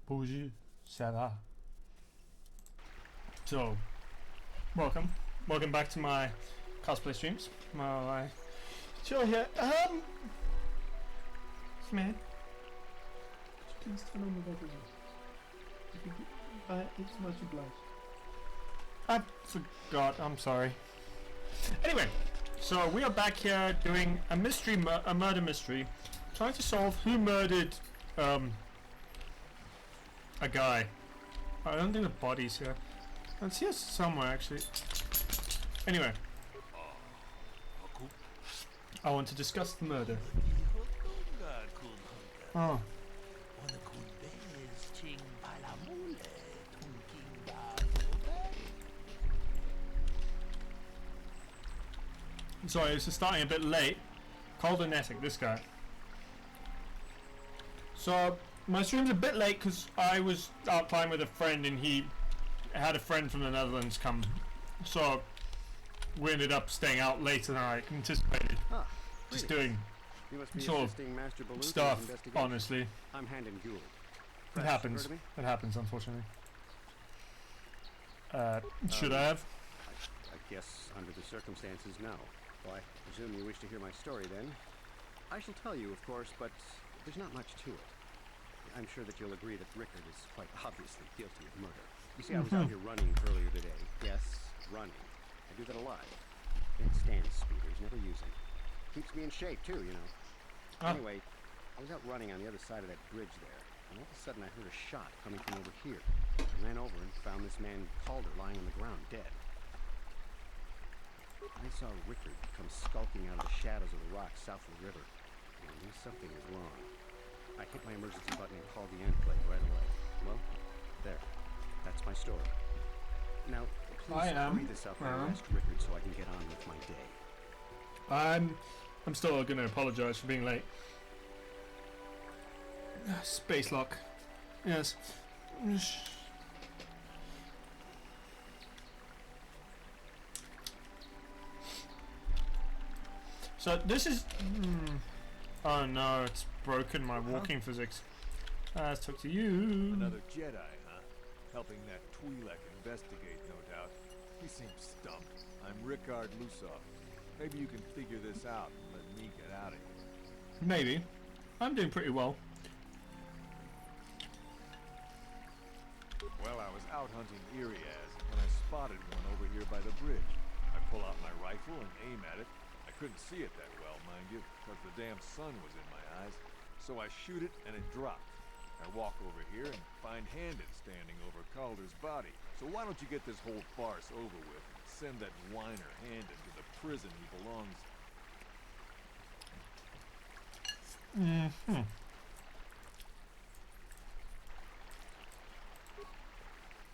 Bonjour, ça va? So, welcome back to my cosplay streams. My chill here. Man, please turn on the volume. It's much obliged. I forgot. I'm sorry. Anyway, so we are back here doing a mystery, a murder mystery, trying to solve who murdered a guy. I don't think the body's here. It's here somewhere actually. Anyway, I want to discuss the murder. Oh. Sorry, this is starting a bit late. Calder Nessick, this guy. So, my stream's a bit late because I was out playing with a friend and he had a friend from the Netherlands come. So, we ended up staying out later than I anticipated. Just doing sort of stuff, honestly. I'm Handon Gould. It happens. It happens, unfortunately. Should I have? I guess under the circumstances, no. Well, I presume you wish to hear my story then. I shall tell you, of course, but there's not much to it. I'm sure that you'll agree that Rickard is quite obviously guilty of murder. You see, I was out here running earlier today. Yes, running. I do that a lot. Can't stand speeders, never use them. Keeps me in shape, too, you know. Anyway, I was out running on the other side of that bridge there, and all of a sudden I heard a shot coming from over here. I ran over and found this man Calder lying on the ground, dead. I saw Rickard come skulking out of the shadows of the rocks south of the river, and I knew something was wrong. I hit my emergency button and called the enclave right away. Well, there. That's my story. Now, please hurry this up and arrest Rickard so I can get on with my day. I'm still going to apologize for being late. Space lock. Yes. So this is. Oh no, it's broken my walking physics. Let's talk to you. Another Jedi, huh? Helping that Twi'lek investigate, no doubt. He seems stumped. I'm Rickard Lusov. Maybe you can figure this out and let me get out of here. Maybe. I'm doing pretty well. Well, I was out hunting Iriaz when I spotted one over here by the bridge. I pull out my rifle and aim at it. I couldn't see it that well, mind you, because the damn sun was in my eyes. So I shoot it and it dropped. I walk over here and find Handon standing over Calder's body. So why don't you get this whole farce over with and send that whiner Handon to the prison he belongs?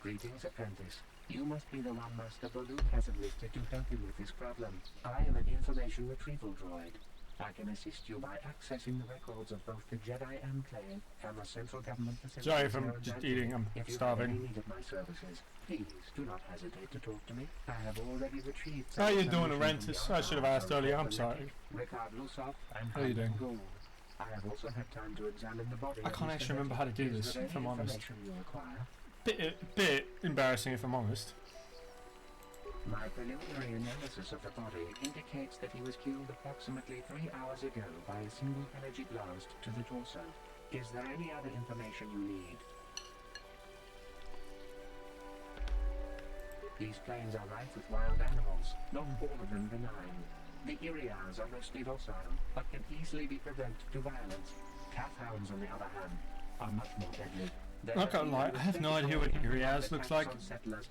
Greetings, apprentice. You must be the one Master Baluk has enlisted to help you with this problem. I am an information retrieval droid. I can assist you by accessing the records of both the Jedi Enclave and the central government facilities. Sorry if I'm just eating, I'm if starving. If you have any need of my services, please do not hesitate to talk to me. I have already retrieved... How are you doing, Arentis? I should have asked earlier, I'm sorry. Rickard Lusov and How are you doing? Gould. I have also had time to examine the body. I can't actually remember how to do this, if I'm honest. You require? Bit embarrassing if I'm honest. My preliminary analysis of the body indicates that he was killed approximately 3 hours ago by a single energy blast to the torso. Is there any other information you need? These plains are rife with wild animals, not all of them benign. The Iriaz are mostly docile, but can easily be provoked to violence. Calfhounds, on the other hand, are much more deadly. I can't lie, I have no idea what Iriaz looks like.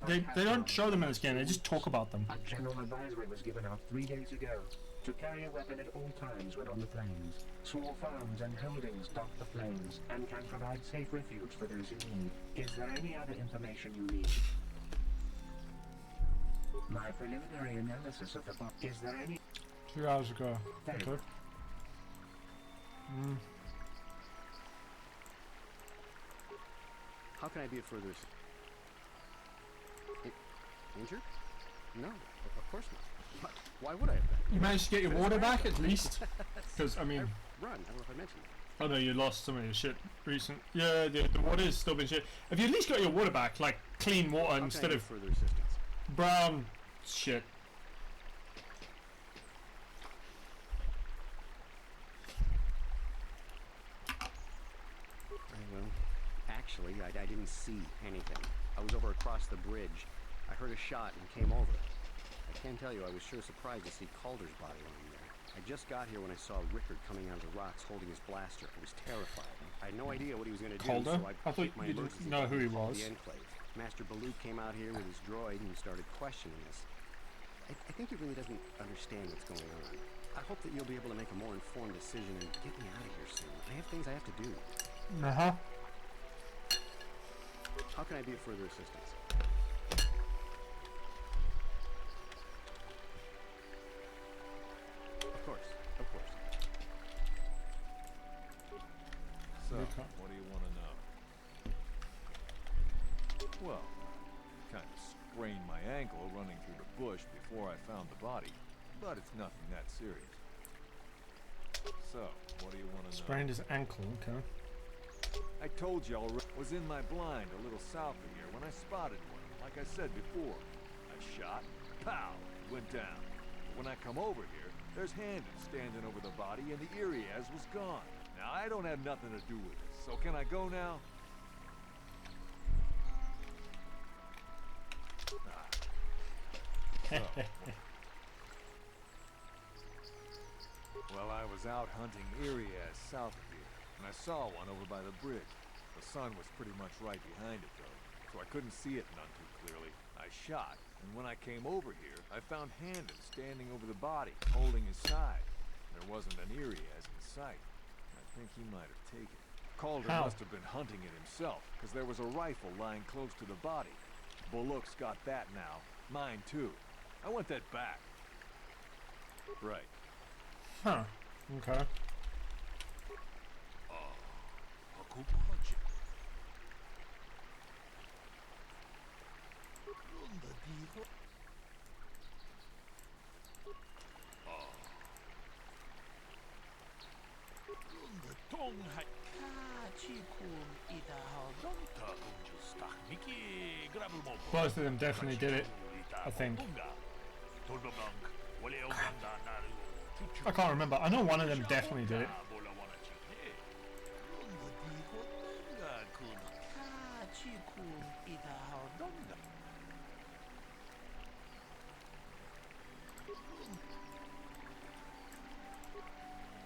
They don't show them in this game, they just talk about them. A general advisory was given out 3 days ago to carry a weapon at all times when on the plains. Small farms and holdings dot the plains and can provide safe refuge for those who need. Is there any other information you need? My preliminary analysis of the body. Is there any... 2 hours ago. Okay. How can I be of further injured? No, of course not. But why would I have been? You managed to get your water back at least? Because, I mean... Run, I don't know if I mentioned that. Oh no, you lost some of your shit recent. Yeah, the water's still been shit. Have you at least got your water back, like clean water instead of further assistance? brown shit? Well, actually, I didn't see anything. I was over across the bridge. I heard a shot and came over. I can tell you I was sure surprised to see Calder's body lying there. I just got here when I saw Rickard coming out of the rocks holding his blaster. I was terrified. I had no idea what he was going to do, Calder? so I thought picked my you emergency didn't know who he button and called was. the Enclave. Master Baloo came out here with his droid and started questioning us. I think he really doesn't understand what's going on. I hope that you'll be able to make a more informed decision and get me out of here soon. I have things I have to do. Uh-huh. How can I be of further assistance? Of course, of course. So, Okay. what do you want to know? Well, kind of sprained my ankle running through the bush before I found the body, but it's nothing that serious. So, what do you want to know? Sprained his ankle, okay. I told you already. Was in my blind a little south of here when I spotted one. Like I said before, I shot, pow, went down. But when I come over here, there's Handon standing over the body and the Iriaz was gone. Now, I don't have nothing to do with this, so can I go now? Well, I was out hunting Iriaz south of here, and I saw one over by the bridge. The sun was pretty much right behind it, though, so I couldn't see it none too clearly. I shot, and when I came over here, I found Handon standing over the body, holding his side. There wasn't an Iriaz in sight. I think he might have taken it. Calder How? must have been hunting it himself, because there was a rifle lying close to the body. Bullock's got that now. Mine, too. I want that back. Right. Huh. Okay. Both of them definitely did it, I think. I can't remember. I know one of them definitely did it.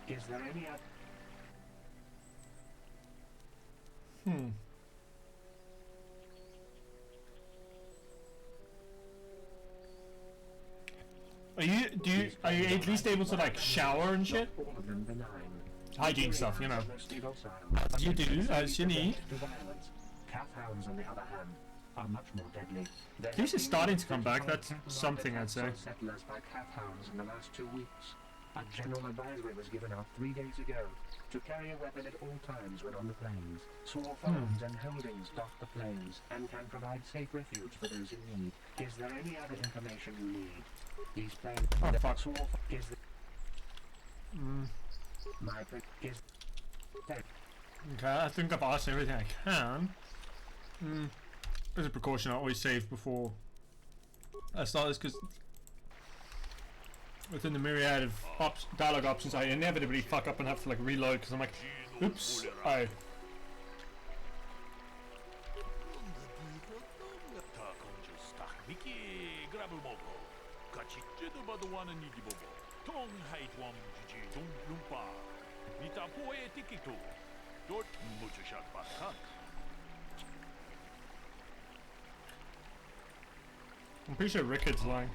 Is there any other? Are you at least able to like shower and shit? All of them benign. Hygiene stuff, you know. Mostly docile. As you do, as you need. To violence. Calfhounds, on the other hand, are much more deadly. At least it's starting to come back. That's something, I'd say. Settlers by calfhounds in the last 2 weeks. A general advisory was given out 3 days ago to carry a weapon at all times when on the plains. Small farms and holdings dot the plains and can provide safe refuge for those in need. Is there any other information you need? These plains. Oh, fuck. Is the is Okay, I think I've asked everything I can. As a precaution, I always save before I start this, because within the myriad of dialogue options, I inevitably fuck up and have to like reload, because I'm like, oops, I. I'm pretty sure Rickard's lying.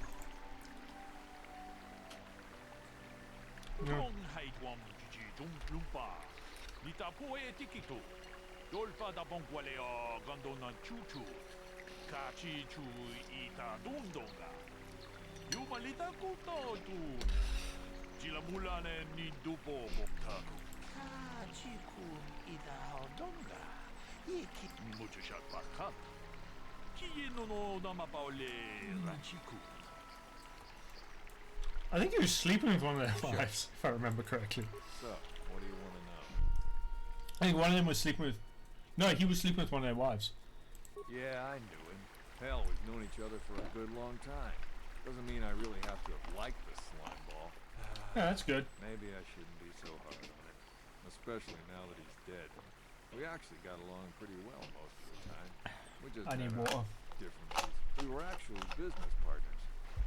Yeah. I think he was sleeping with one of their wives, if I remember correctly. So, what do you want to know? I think one of them was sleeping with. No, he was sleeping with one of their wives. Yeah, I knew him. Hell, we've known each other for a good long time. Doesn't mean I really have to have liked the slime ball. Yeah, that's good. Maybe I shouldn't be so hard on him. Especially now that he's dead. We actually got along pretty well most of the time. We just I need had our water. differences. We were actually business partners.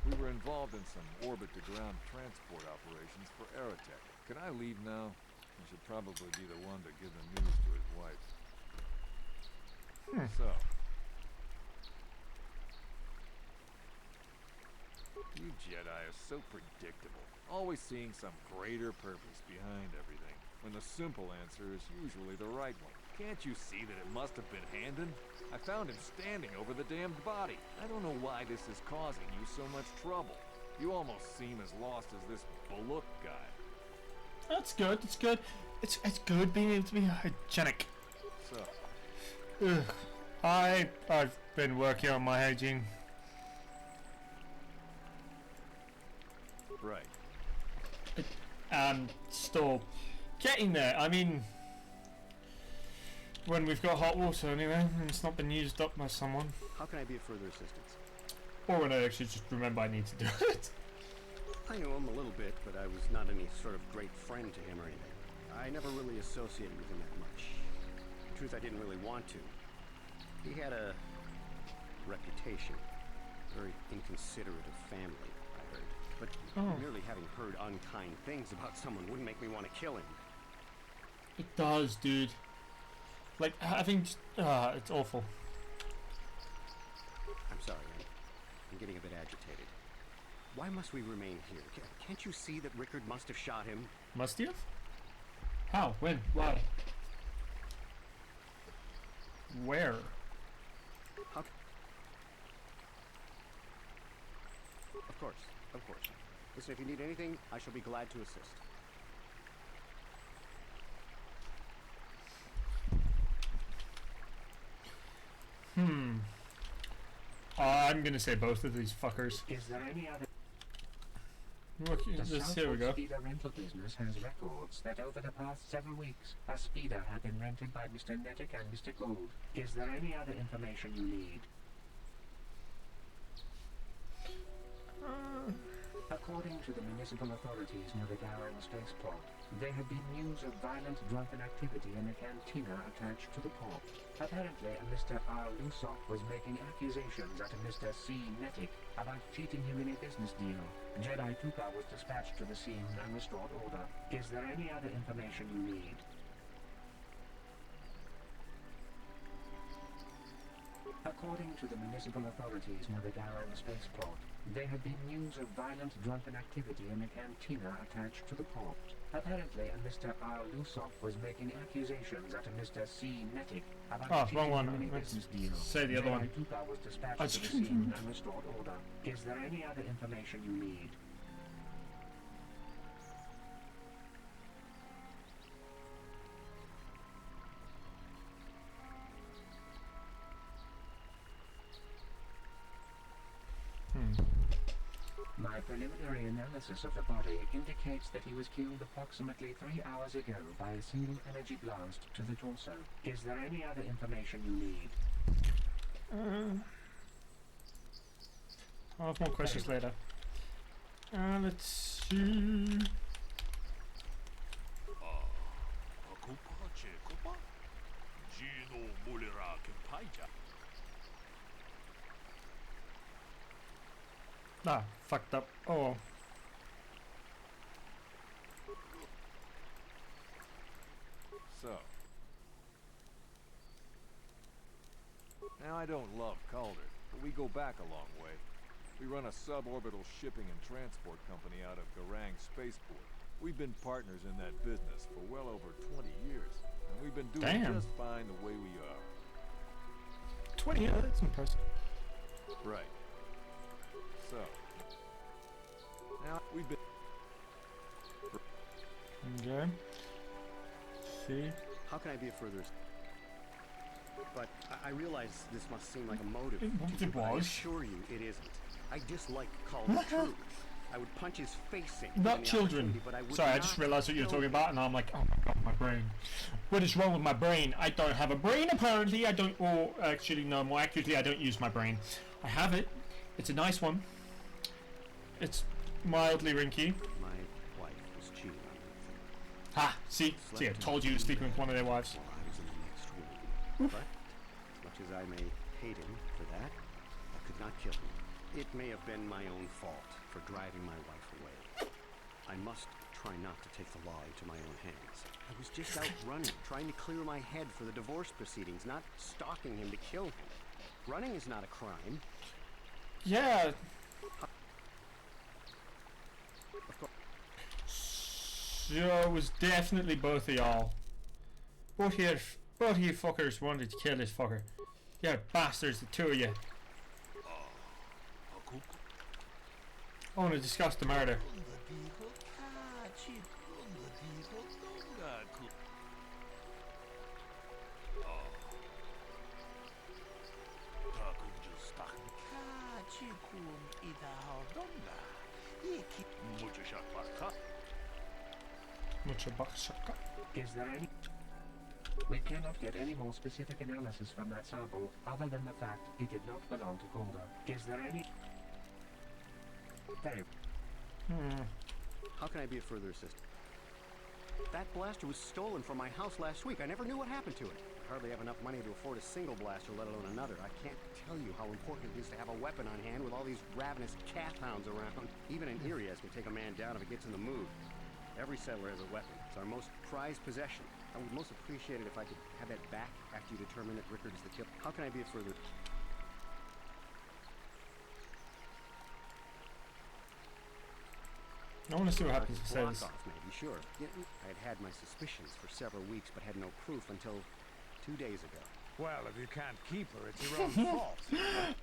We were involved in some orbit-to-ground transport operations for Aerotech. Can I leave now? I should probably be the one to give the news to his wife. So, you Jedi are so predictable, always seeing some greater purpose behind everything, when the simple answer is usually the right one. Can't you see that it must have been Handon? I found him standing over the damned body. I don't know why this is causing you so much trouble. You almost seem as lost as this Bullock guy. That's good. It's good. It's good being able to be hygienic. So, Ugh. I've been working on my hygiene. right. And still getting there. I mean, when we've got hot water anyway, and it's not been used up by someone, How can I be of further assistance? or when I actually just remember I need to do it. I knew him a little bit, but I was not any sort of great friend to him or anything. I never really associated with him that much. In truth, I didn't really want to. He had a reputation. Very inconsiderate of family, I heard. But merely having heard unkind things about someone wouldn't make me want to kill him. It does, dude. Like having, it's awful. I'm sorry, I'm getting a bit agitated. Why must we remain here? Can't you see that Rickard must have shot him? Must you have? How? When? Why? Where? How? Of course, of course. Listen, if you need anything, I shall be glad to assist. I'm gonna say both of these fuckers. Is there any other? Look, The here we Southport go. Speeder rental business has records that over the past 7 weeks, a speeder had been rented by Mr. Nettick and Mr. Gould. Is there any other information you need? According to the municipal authorities near the Darrow spaceport, there had been news of violent drunken activity in a cantina attached to the port. Apparently, a Mr. R. Lusov was making accusations at a Mr. C. Nettick about cheating him in a business deal. Jedi Tuka was dispatched to the scene and restored order. Is there any other information you need? According to the municipal authorities near the Darrow spaceport, there had been news of violent drunken activity in a cantina attached to the port. Apparently, a Mr. R. Lusov was making accusations at a Mr. C. Nettick about cheating wrong one. him in a Let's business deal. say the other one. Jedi Tuka was dispatched to the scene and restored order. Is there any other information you need? My preliminary analysis of the body indicates that he was killed approximately 3 hours ago by a single energy blast to the torso. Is there any other information you need? I'll have more questions later. Let's see. Ah, fucked up. Oh. So. Now, I don't love Calder, but we go back a long way. We run a suborbital shipping and transport company out of Garang Spaceport. We've been partners in that business for well over 20 years, and we've been doing just fine the way we are. 20 years? That's impressive. Right. So. Now, we've been... Okay. See? How can I be of further assistance? But I realize this must seem like a motive. It but I was. assure you, it isn't. I dislike Calder's truth. I would punch his face in. Not children. But I would Sorry, I not just realized what you were kill talking him. about, and I'm like, oh my god, brain. What is wrong with my brain? I don't have a brain apparently. I don't, or actually no, more accurately, I don't use my brain. I have it. It's a nice one. It's mildly rinky. My wife was cheating on me. Ha! See, I told you he was sleeping with one of their wives. While I was in the next room. But, as much as I may hate him for that, I could not kill him. It may have been my own fault for driving my wife away. I must try not to take the law into my own hands. I was just out running, trying to clear my head for the divorce proceedings, not stalking him to kill him. Running is not a crime. Yeah. Of course. So it was definitely both of y'all. Both of you fuckers wanted to kill this fucker. Yeah, bastards, the two of you. I want to discuss the murder. Is there any... We cannot get any more specific analysis from that sample other than the fact it did not belong to Calder. Is there any... Very... How can I be of further assistance? That blaster was stolen from my house last week. I never knew what happened to it. I hardly have enough money to afford a single blaster, let alone another. I can't tell you how important it is to have a weapon on hand with all these ravenous cat hounds around. Even an Irias can take a man down if it gets in the mood. Every settler has a weapon. It's our most prized possession. I would most appreciate it if I could have that back after you determine that Rickard is the killer. How can I be of further... I want to see what happens if he block says. off, maybe, sure. Yeah, I had had my suspicions for several weeks, but had no proof until 2 days ago. Well, if you can't keep her, it's your own fault.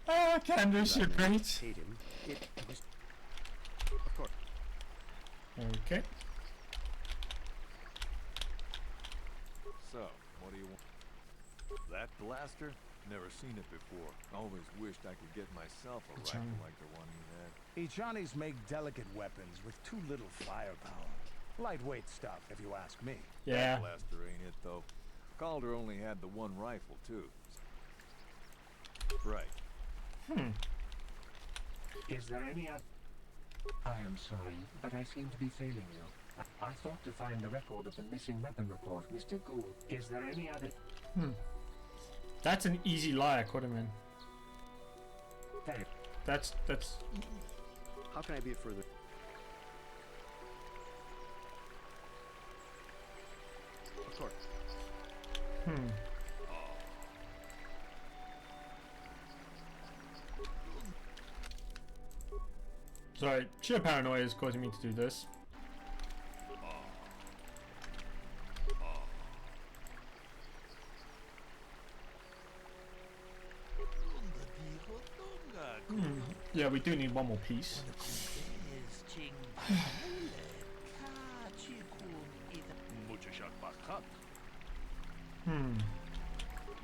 Ah, Candace, you're great. Hate him. It was... Of course. Okay. So, what do you want? That blaster? Never seen it before. Always wished I could get myself a rifle like the one he had. Ichanis make delicate weapons with too little firepower. Lightweight stuff, if you ask me. Yeah. That blaster ain't it, though. Calder only had the one rifle, too. Right. Is there any other... I am sorry, but I seem to be failing you. I thought to find the record of the missing weapon report, Mr. Gould. Is there any other... That's an easy lie I caught him in. Very... That's... How can I be of further... Of course. Sorry, sheer paranoia is causing me to do this. Yeah, we do need one more piece.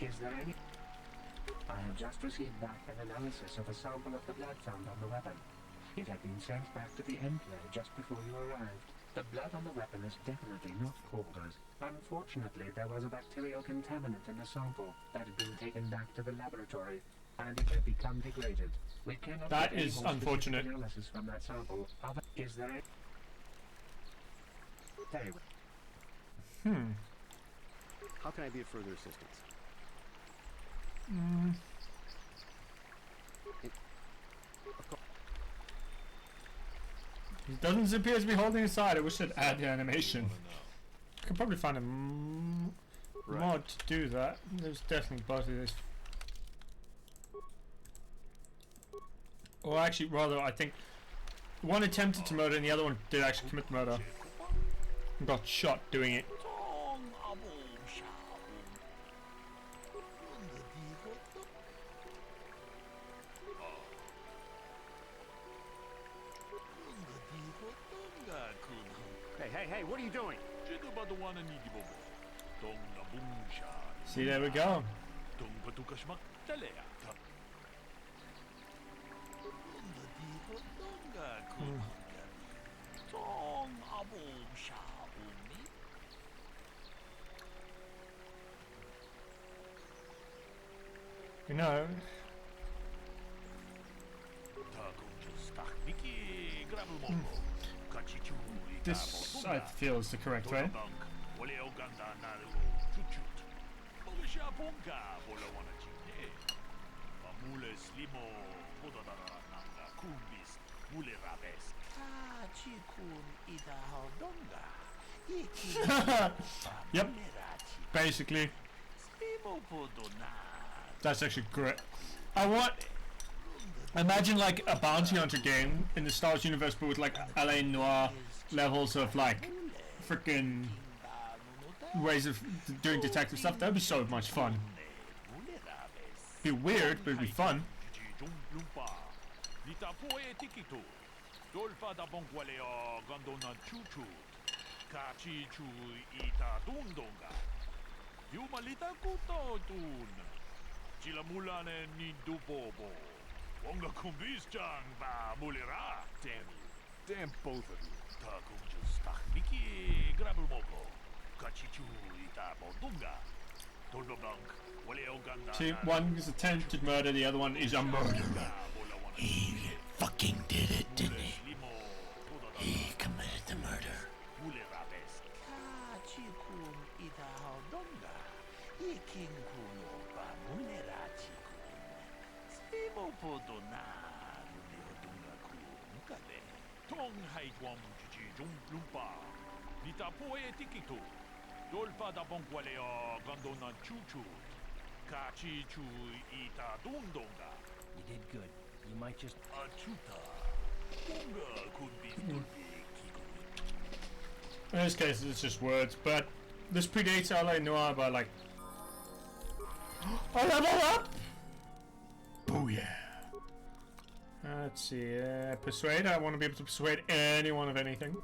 Is there any... I have just received back an analysis of a sample of the blood found on the weapon. It had been sent back to the enclave just before you arrived. The blood on the weapon is definitely not Calder's. Unfortunately, there was a bacterial contaminant in the sample that had been taken back to the laboratory, and it had become degraded. We cannot That get any is more unfortunate. specific analysis from that sample. Is there a... Very well. How can I be of further assistance? Of course. He doesn't appear to be holding his side. I wish I'd add the animation. I could probably find a mod to do that. There's definitely both of these. Or actually, rather, I think one attempted to murder and the other one did actually commit murder. And got shot doing it. Hey, what are you doing? See, there we go. You know, this I feel is the correct way. Yep. Basically. That's actually great. Imagine like a bounty hunter game in the Star Wars universe, but with like LA Noire levels of like freaking ways of doing detective stuff. That'd be so much fun. Be weird, but it'd be fun. Damn both of you. See, one is attempted murder, the other one is a murderer. He fucking did it, didn't he? He committed the murder. You did good. You might just... In this case, it's just words, but this predates LA Noire by like. I level up! Oh yeah. Let's see, persuade. I want to be able to persuade anyone of anything.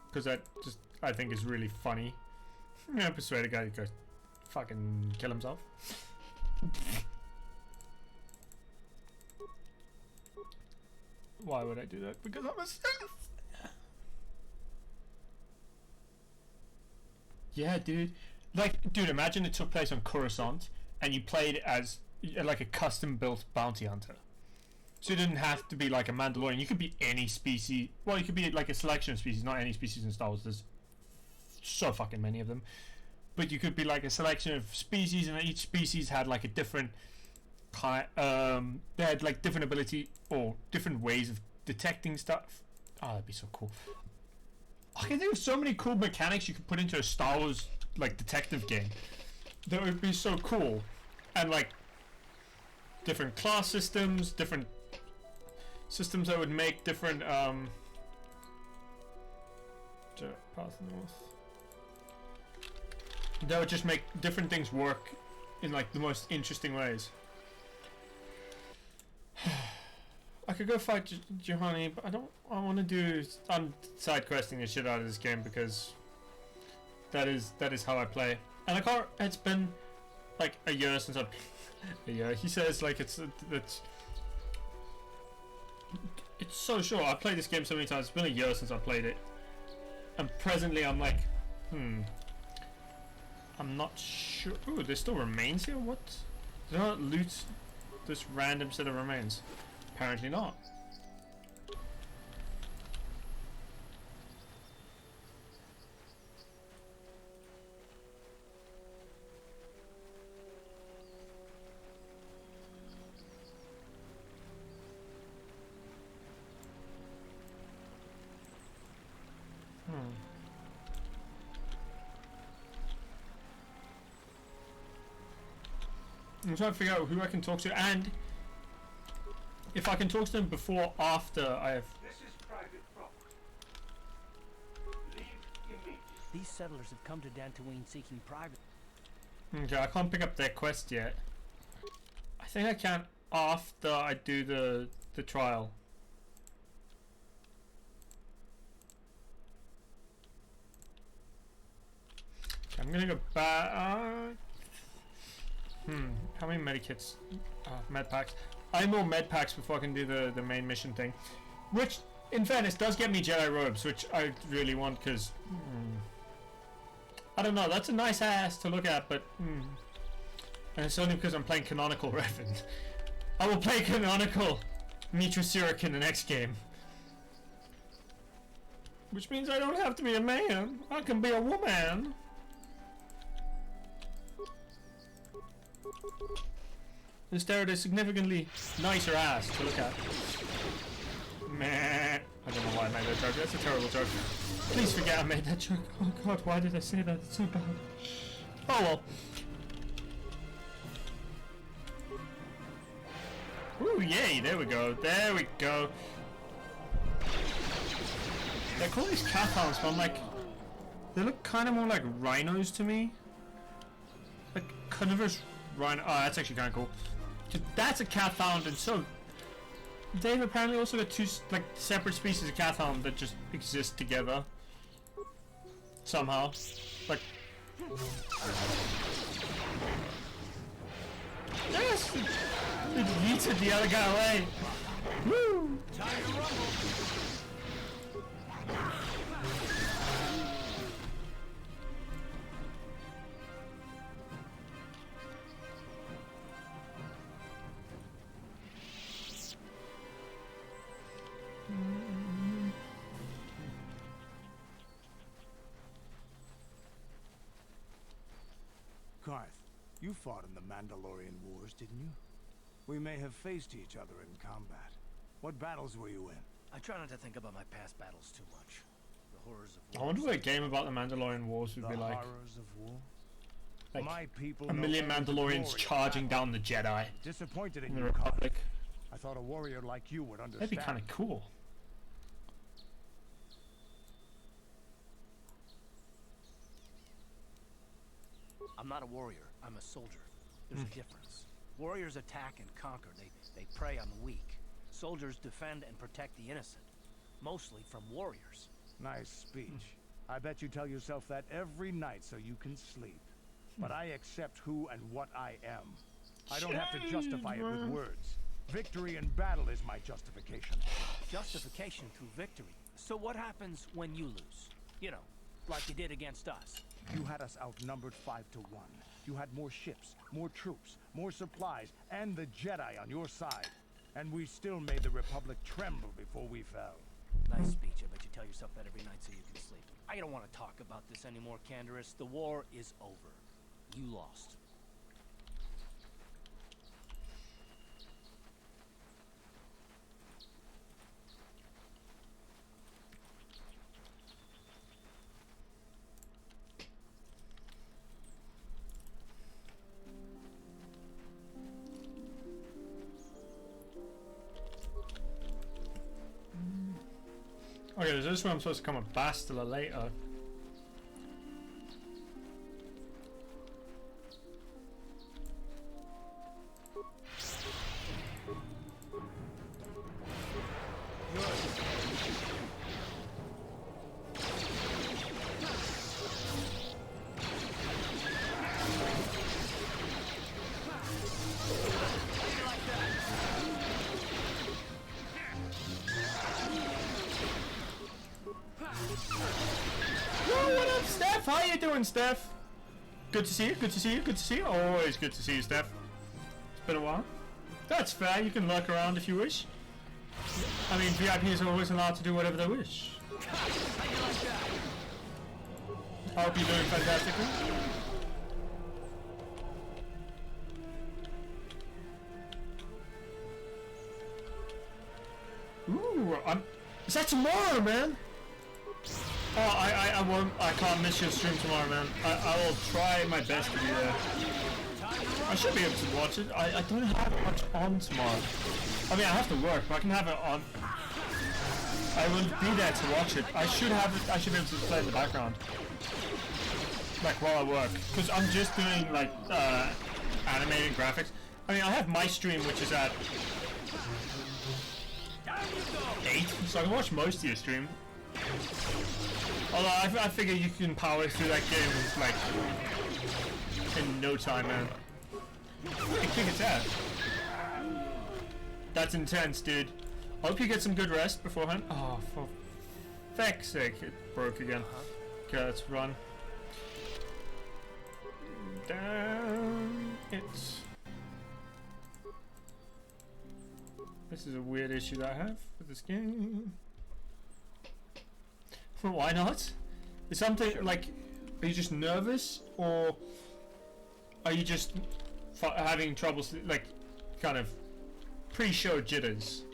Because that just, I think, is really funny. Yeah, persuade a guy to go fucking kill himself. Why would I do that? Because I'm a Sith! Yeah, dude. Like, dude, imagine it took place on Coruscant and you played as like a custom-built bounty hunter. So you didn't have to be like a Mandalorian. You could be any species. Well, you could be like a selection of species, not any species in Star Wars. There's so fucking many of them. But you could be like a selection of species, and each species had like a different kind. They had like different ability or different ways of detecting stuff. Oh, that'd be so cool. I can think of so many cool mechanics you could put into a Star Wars like detective game. That would be so cool, and like different class systems, different systems that would make different path north. That would just make different things work in like the most interesting ways. I could go fight Juhani, but I want to do. I'm side questing the shit out of this game because that is how I play. And I can't. It's been like a year since I've. A year. He says like it's so short. I've played this game so many times. It's been a year since I played it, and presently I'm like, I'm not sure. Ooh, there's still remains here. What? Did I not loot this random set of remains? Apparently not. I'm trying to figure out who I can talk to, and if I can talk to them before or after I have. This is private property. Leave immediately. These settlers have come to Dantooine seeking private... Okay, I can't pick up their quest yet. I think I can after I do the trial. Okay, I'm gonna go back. How many medikits? Med packs. I need more med packs before I can do the main mission thing. Which, in fairness, does get me Jedi robes, which I really want because... I don't know, that's a nice ass to look at, but... And it's only because I'm playing Canonical Revan. I will play Canonical Mitra Sirik in the next game. Which means I don't have to be a man. I can be a woman. Instead, a significantly nicer ass to look at. Meh. I don't know why I made that joke. That's a terrible joke. Please forget I made that joke. Oh god, why did I say that? It's so bad. Oh well. Ooh, yay, there we go. There we go. They call these cat hounds, but I'm like, they look kind of more like rhinos to me. Like carnivorous rhino. Oh, that's actually kind of cool. That's a cat hound, and so they've apparently also got two like separate species of cat hound that just exist together somehow. Like, yes, it yeeted the other guy away. Woo! Time to rumble. Karth, you fought in the Mandalorian Wars, didn't you? We may have faced each other in combat. What battles were you in? I try not to think about my past battles too much. The horrors of I wonder what a game about the Mandalorian Wars would The be like. horrors of war? Like My people a know million only the Mandalorians glory of charging battle. down the Jedi Disappointed in in the you, Republic. Karth. I thought a warrior like you would understand. That'd be kind of cool. I'm not a warrior. I'm a soldier. There's a difference. Warriors attack and conquer. They prey on the weak. Soldiers defend and protect the innocent. Mostly from warriors. Nice speech. I bet you tell yourself that every night so you can sleep. But I accept who and what I am. I don't have to justify it with words. Victory in battle is my justification. Justification through victory. So what happens when you lose? You know, like you did against us. You had us outnumbered 5 to 1. You had more ships, more troops, more supplies, and the Jedi on your side. And we still made the Republic tremble before we fell. Nice speech. I bet you tell yourself that every night so you can sleep. I don't want to talk about this anymore, Canderous. The war is over. You lost. Okay, is this where I'm supposed to come a Bastila later? How you doing, Steph? Good to see you, good to see you, good to see you. Always good to see you, Steph. It's been a while. That's fair, you can lurk around if you wish. I mean, VIPs are always allowed to do whatever they wish. I hope you're doing fantastically. Ooh, is that tomorrow, man? Oh, I won't. I can't miss your stream tomorrow, man. I will try my best to be there. I should be able to watch it. I don't have much on tomorrow. I mean, I have to work, but I can have it on. I will be there to watch it. I should have it. I should be able to play in the background, like while I work, because I'm just doing like animated graphics. I mean, I have my stream, which is at 8, so I can watch most of your stream. Although I figure you can power through that game like in no time, man. I think it's that. That's intense, dude. I hope you get some good rest beforehand. Oh, for feck's sake, it broke again. Okay, let's run. Down. it's... This is a weird issue that I have with this game. Why not? Is something like... Are you just nervous? Or... Are you just having trouble, like, kind of pre-show jitters?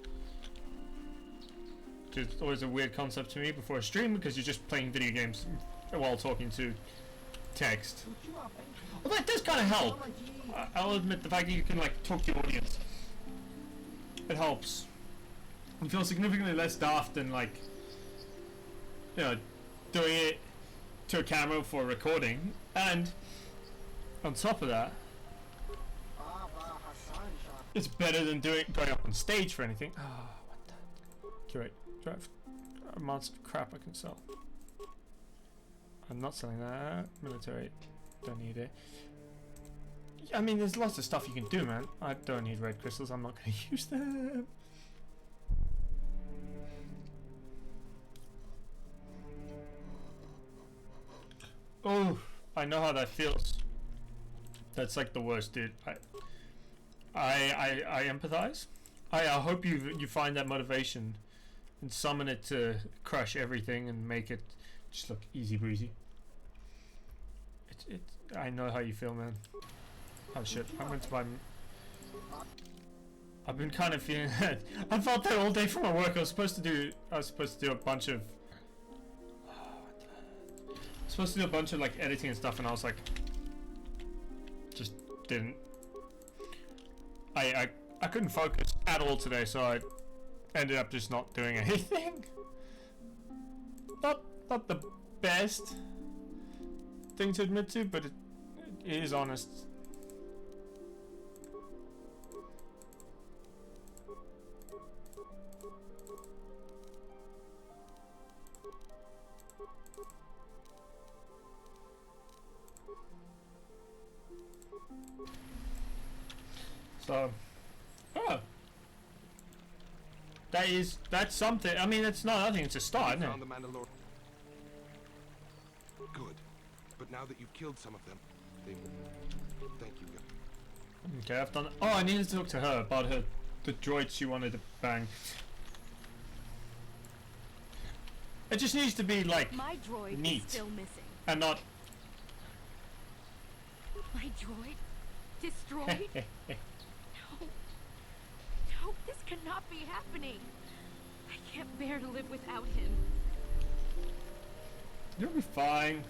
It's always a weird concept to me before a stream, because you're just playing video games while talking to text. Well, that does kind of help. I'll admit the fact that you can like talk to your audience. It helps. I feel significantly less daft than like, you know, doing it to a camera for recording. And on top of that, it's better than going up on stage for anything. Oh, what the? Curate. Drive amounts of crap I can sell. I'm not selling that. Military. Don't need it. I mean, there's lots of stuff you can do, man. I don't need red crystals. I'm not going to use them. Oh, I know how that feels. That's like the worst, dude. I empathize. I hope you find that motivation and summon it to crush everything and make it just look easy breezy. I know how you feel, man. Oh shit, I went to buy... I've been kind of feeling that. I felt that all day from my work. I was supposed to do a bunch of... like editing and stuff, and I was like... Just didn't. I couldn't focus at all today, so I ended up just not doing anything. Not the best thing to admit to, but it is honest. So, oh, that's something. I mean, it's not nothing. It's a start, isn't it? Found the Mandalorian. Good, but now that you've killed some of them, they will thank you. Okay, I've done. Oh, I needed to talk to her about the droid she wanted to bang. It just needs to be like my droid neat is still missing. And not. My droid destroyed. No, this cannot be happening. I can't bear to live without him. You'll be fine.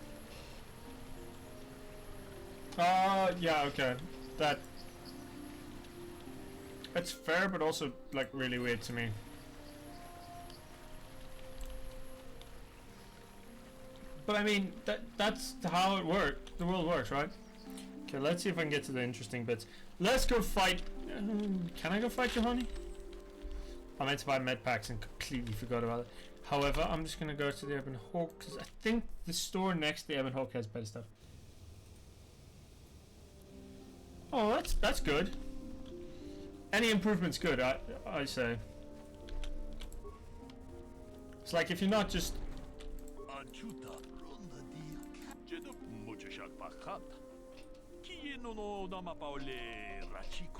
Yeah, okay. That's fair, but also like really weird to me. But I mean, that's how it works. The world works, right? Okay, let's see if I can get to the interesting bits. Let's go fight. Can I go fight you, honey? I meant to buy med packs and completely forgot about it. However, I'm just gonna go to the Ebon Hawk because I think the store next to the Ebon Hawk has better stuff. Oh, that's good. Any improvement's good, I say. It's like if you're not just.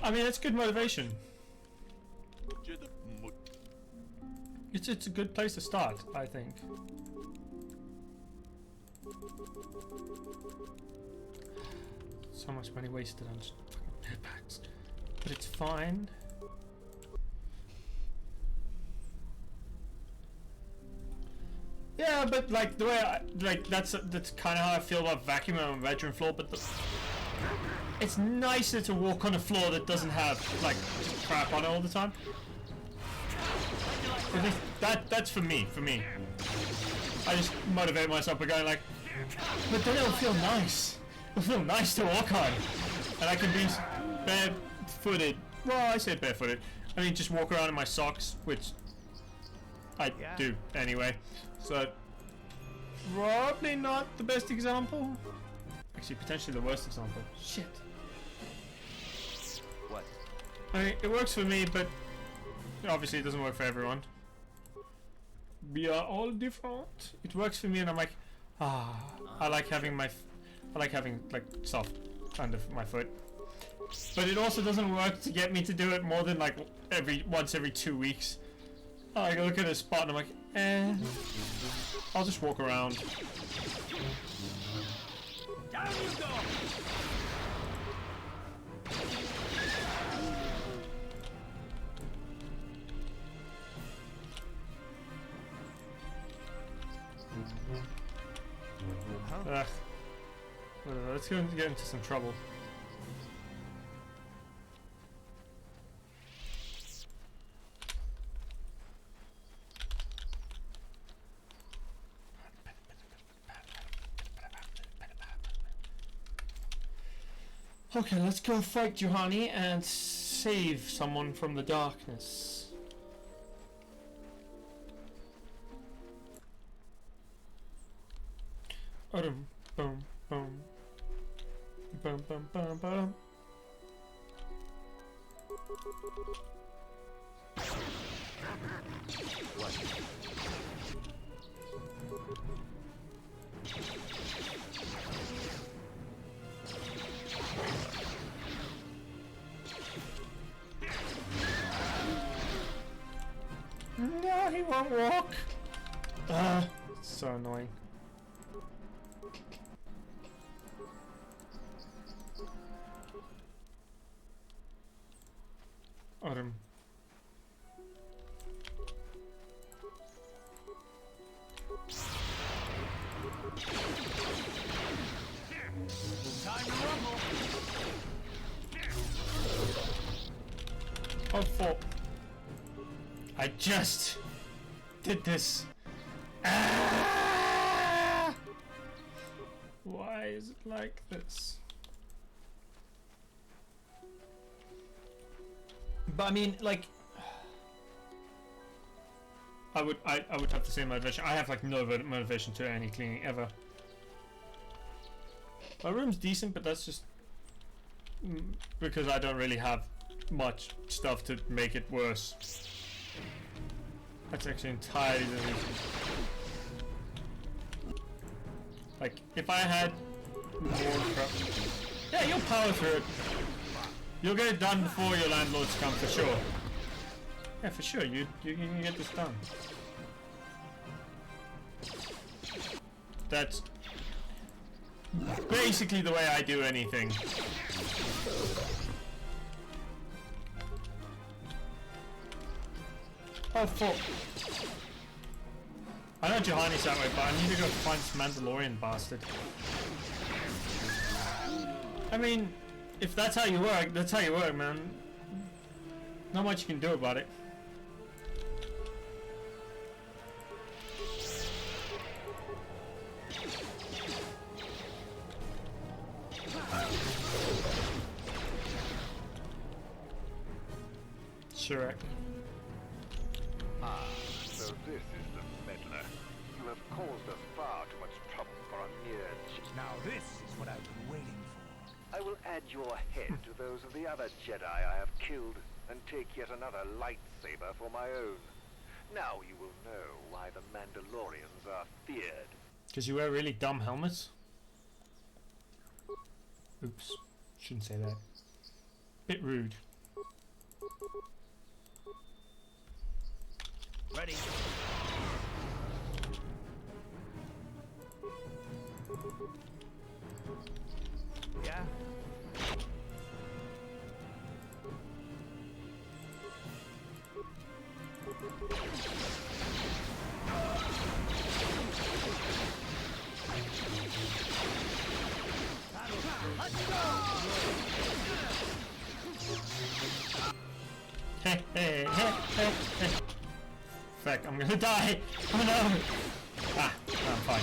I mean, it's good motivation. It's a good place to start, I think. So much money wasted on just fucking med packs, but it's fine. Yeah, but like the way that's kind of how I feel about vacuuming on a veteran floor, but it's nicer to walk on a floor that doesn't have like just crap on it all the time. At least that's for me. I just motivate myself by going like, but then it'll feel nice. It'll feel nice to walk on, and I could be barefooted. Well, I say barefooted. I mean, just walk around in my socks, which I do anyway. So probably not the best example. Actually, potentially the worst example. Shit. What? I mean, it works for me, but obviously it doesn't work for everyone. We are all different. It works for me, and I'm like, I like having like soft under my foot. but it also doesn't work to get me to do it more than like once every 2 weeks. I look at a spot and I'm like, I'll just walk around. Down you go! Ugh. Whatever, let's go and get into some trouble. Okay, let's go fight Juhani and save someone from the darkness. Boom, boom, boom, boom, boom, boom, boom. No, he won't walk. It's so annoying. Autumn. Time to rumble! Oh, fuck. I just did this. Ah! Why is it like this? But I mean, like, I would have the same motivation. I have like no motivation to any cleaning ever. My room's decent, but that's just because I don't really have much stuff to make it worse. That's actually entirely the reason. Like, if I had more crap, yeah, you'll power through it. You'll get it done before your landlords come, for sure. Yeah, for sure. You can get this done. That's basically the way I do anything. Oh fuck! I know Juhani's that way, but I need to go find this Mandalorian bastard. I mean, if that's how you work, that's how you work, man. Not much you can do about it. Shrek. So this is the meddler. You have caused us far too much trouble for a mere Now this is what I've been waiting for. I will add your head to those of the other Jedi I have killed, and take yet another lightsaber for my own. Now you will know why the Mandalorians are feared. Because you wear really dumb helmets? Oops. Shouldn't say that. Bit rude. Ready. Yeah. Let's go! Hey, hey, hey, hey, hey. Fuck, I'm gonna die! Oh no! Ah, I'm fine.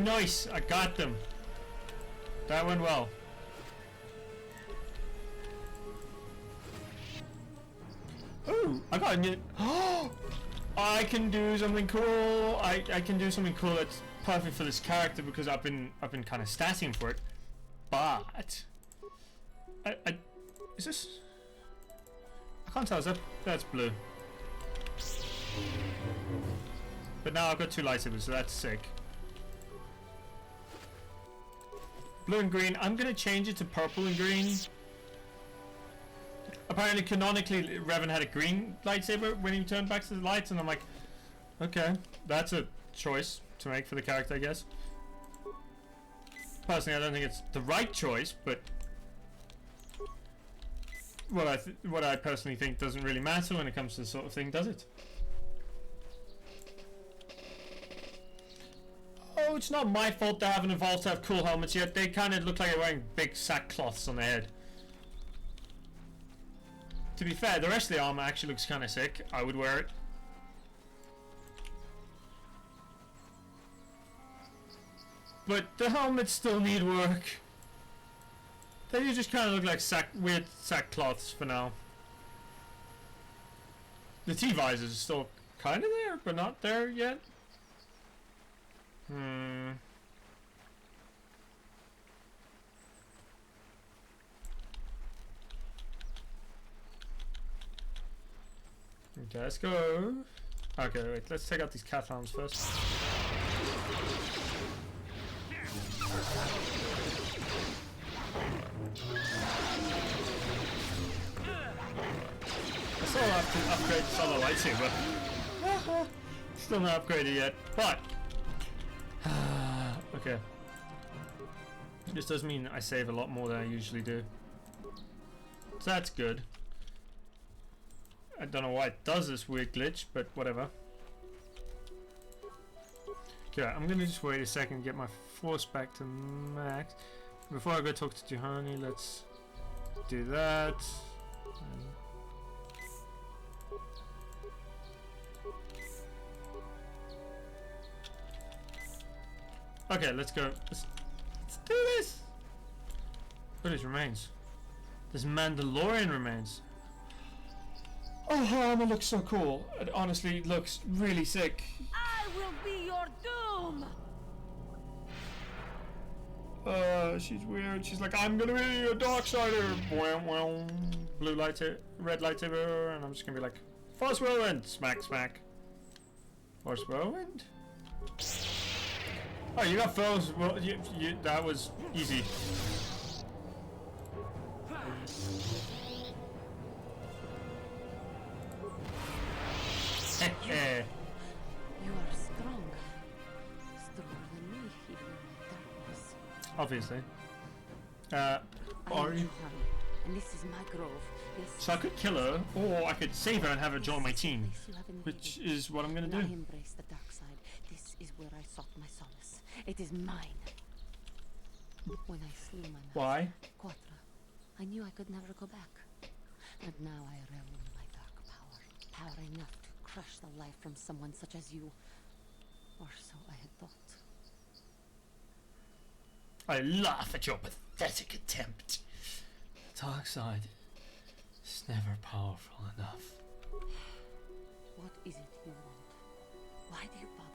Nice! I got them! That went well. Ooh! I got a new... I can do something cool! I can do something cool that's perfect for this character because I've been kind of stating for it. But... is this... I can't tell, is that, that's blue. But now I've got 2 lightsabers, so that's sick. Blue and green. I'm gonna change it to purple and green. Apparently, canonically, Revan had a green lightsaber when he turned back to the lights, and I'm like, okay, that's a choice to make for the character, I guess. Personally, I don't think it's the right choice, but what I personally think doesn't really matter when it comes to this sort of thing, does it? Oh, it's not my fault they haven't evolved to have cool helmets yet. They kind of look like they're wearing big sackcloths on their head. To be fair, the rest of the armor actually looks kind of sick. I would wear it. But the helmets still need work. They just kind of look like weird sackcloths for now. The T-visors are still kind of there, but not there yet. Okay, let's go. Okay, wait, let's take out these cat arms first. I still have to upgrade this other lightsaber. Still not upgraded yet, but okay. This does mean I save a lot more than I usually do. So that's good. I don't know why it does this weird glitch, but whatever. Okay, I'm gonna just wait a second and get my force back to max. Before I go talk to Juhani, let's do that. Okay, let's go. Let's do this! What is remains? This Mandalorian remains. Oh, her armor looks so cool. It honestly looks really sick. I will be your doom! She's weird. She's like, I'm gonna be a Darksider. Blue lightsaber, red lightsaber, and I'm just gonna be like, Force Whirlwind! Smack, smack. Force Whirlwind? Oh, you got Force. Well, that was easy. You are strong. Stronger than me, even in my darkness. Obviously. I Are am you? Juhani, and this is my grove. Yes. So I could kill her, or I could save her and have her join my team, which is what I'm gonna do. I embrace the dark side. This is where I sought my solace. It is mine. When I slew my master, Why? Quatra, I knew I could never go back. And now I revel in my dark power. Power enough to crush the life from someone such as you. Or so I had thought. I laugh at your pathetic attempt. The dark side is never powerful enough. What is it you want? Why do you bother?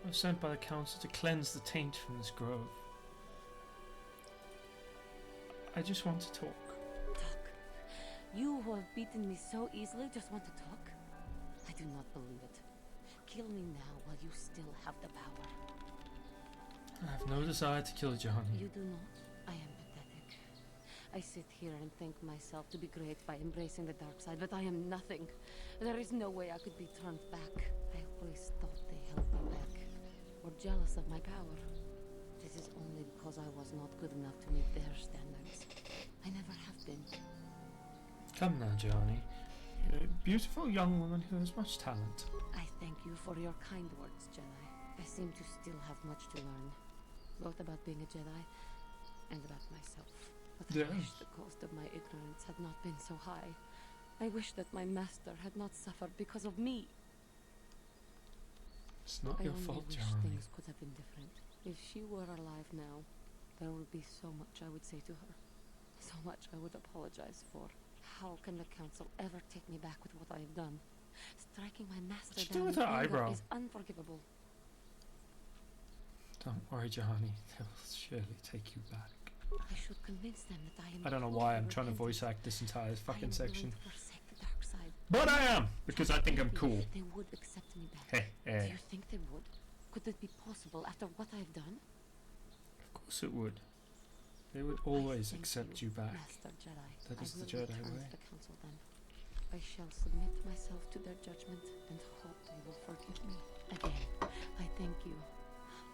I was sent by the council to cleanse the taint from this grove. I just want to talk. Talk. You who have beaten me so easily just want to talk? I do not believe it. Kill me now while you still have the power. I have no desire to kill Juhani. You do not? I am pathetic. I sit here and think myself to be great by embracing the dark side, but I am nothing. There is no way I could be turned back. I always thought they held me back, or jealous of my power. This is only because I was not good enough to meet their standards. I never have been. Come now, Juhani. You're a beautiful young woman who has much talent. I thank you for your kind words, Jedi. I seem to still have much to learn, both about being a Jedi and about myself. But I wish the cost of my ignorance had not been so high. I wish that my master had not suffered because of me. It's not your fault, wish Juhani. things could have been different. If she were alive now, there would be so much I would say to her. So much I would apologize for. How can the council ever take me back with what I have done? Striking my master What'd you down do with in her anger eyebrow? is unforgivable. Don't worry, Juhani. They will surely take you back. I should convince them that I am. I don't know why I'm trying to repentant. voice act this entire fucking I am section. willing to forsake the dark side. But I am, because I think I'm cool. They would accept me back. Hey, Do hey. you think they would? Could it be possible after what I've done? Of course it would. They would always Thank accept you back. Master Jedi. That is the I will Jedi return way. to the council then. I shall submit myself to their judgment and hope they will forgive me. Again, I thank you.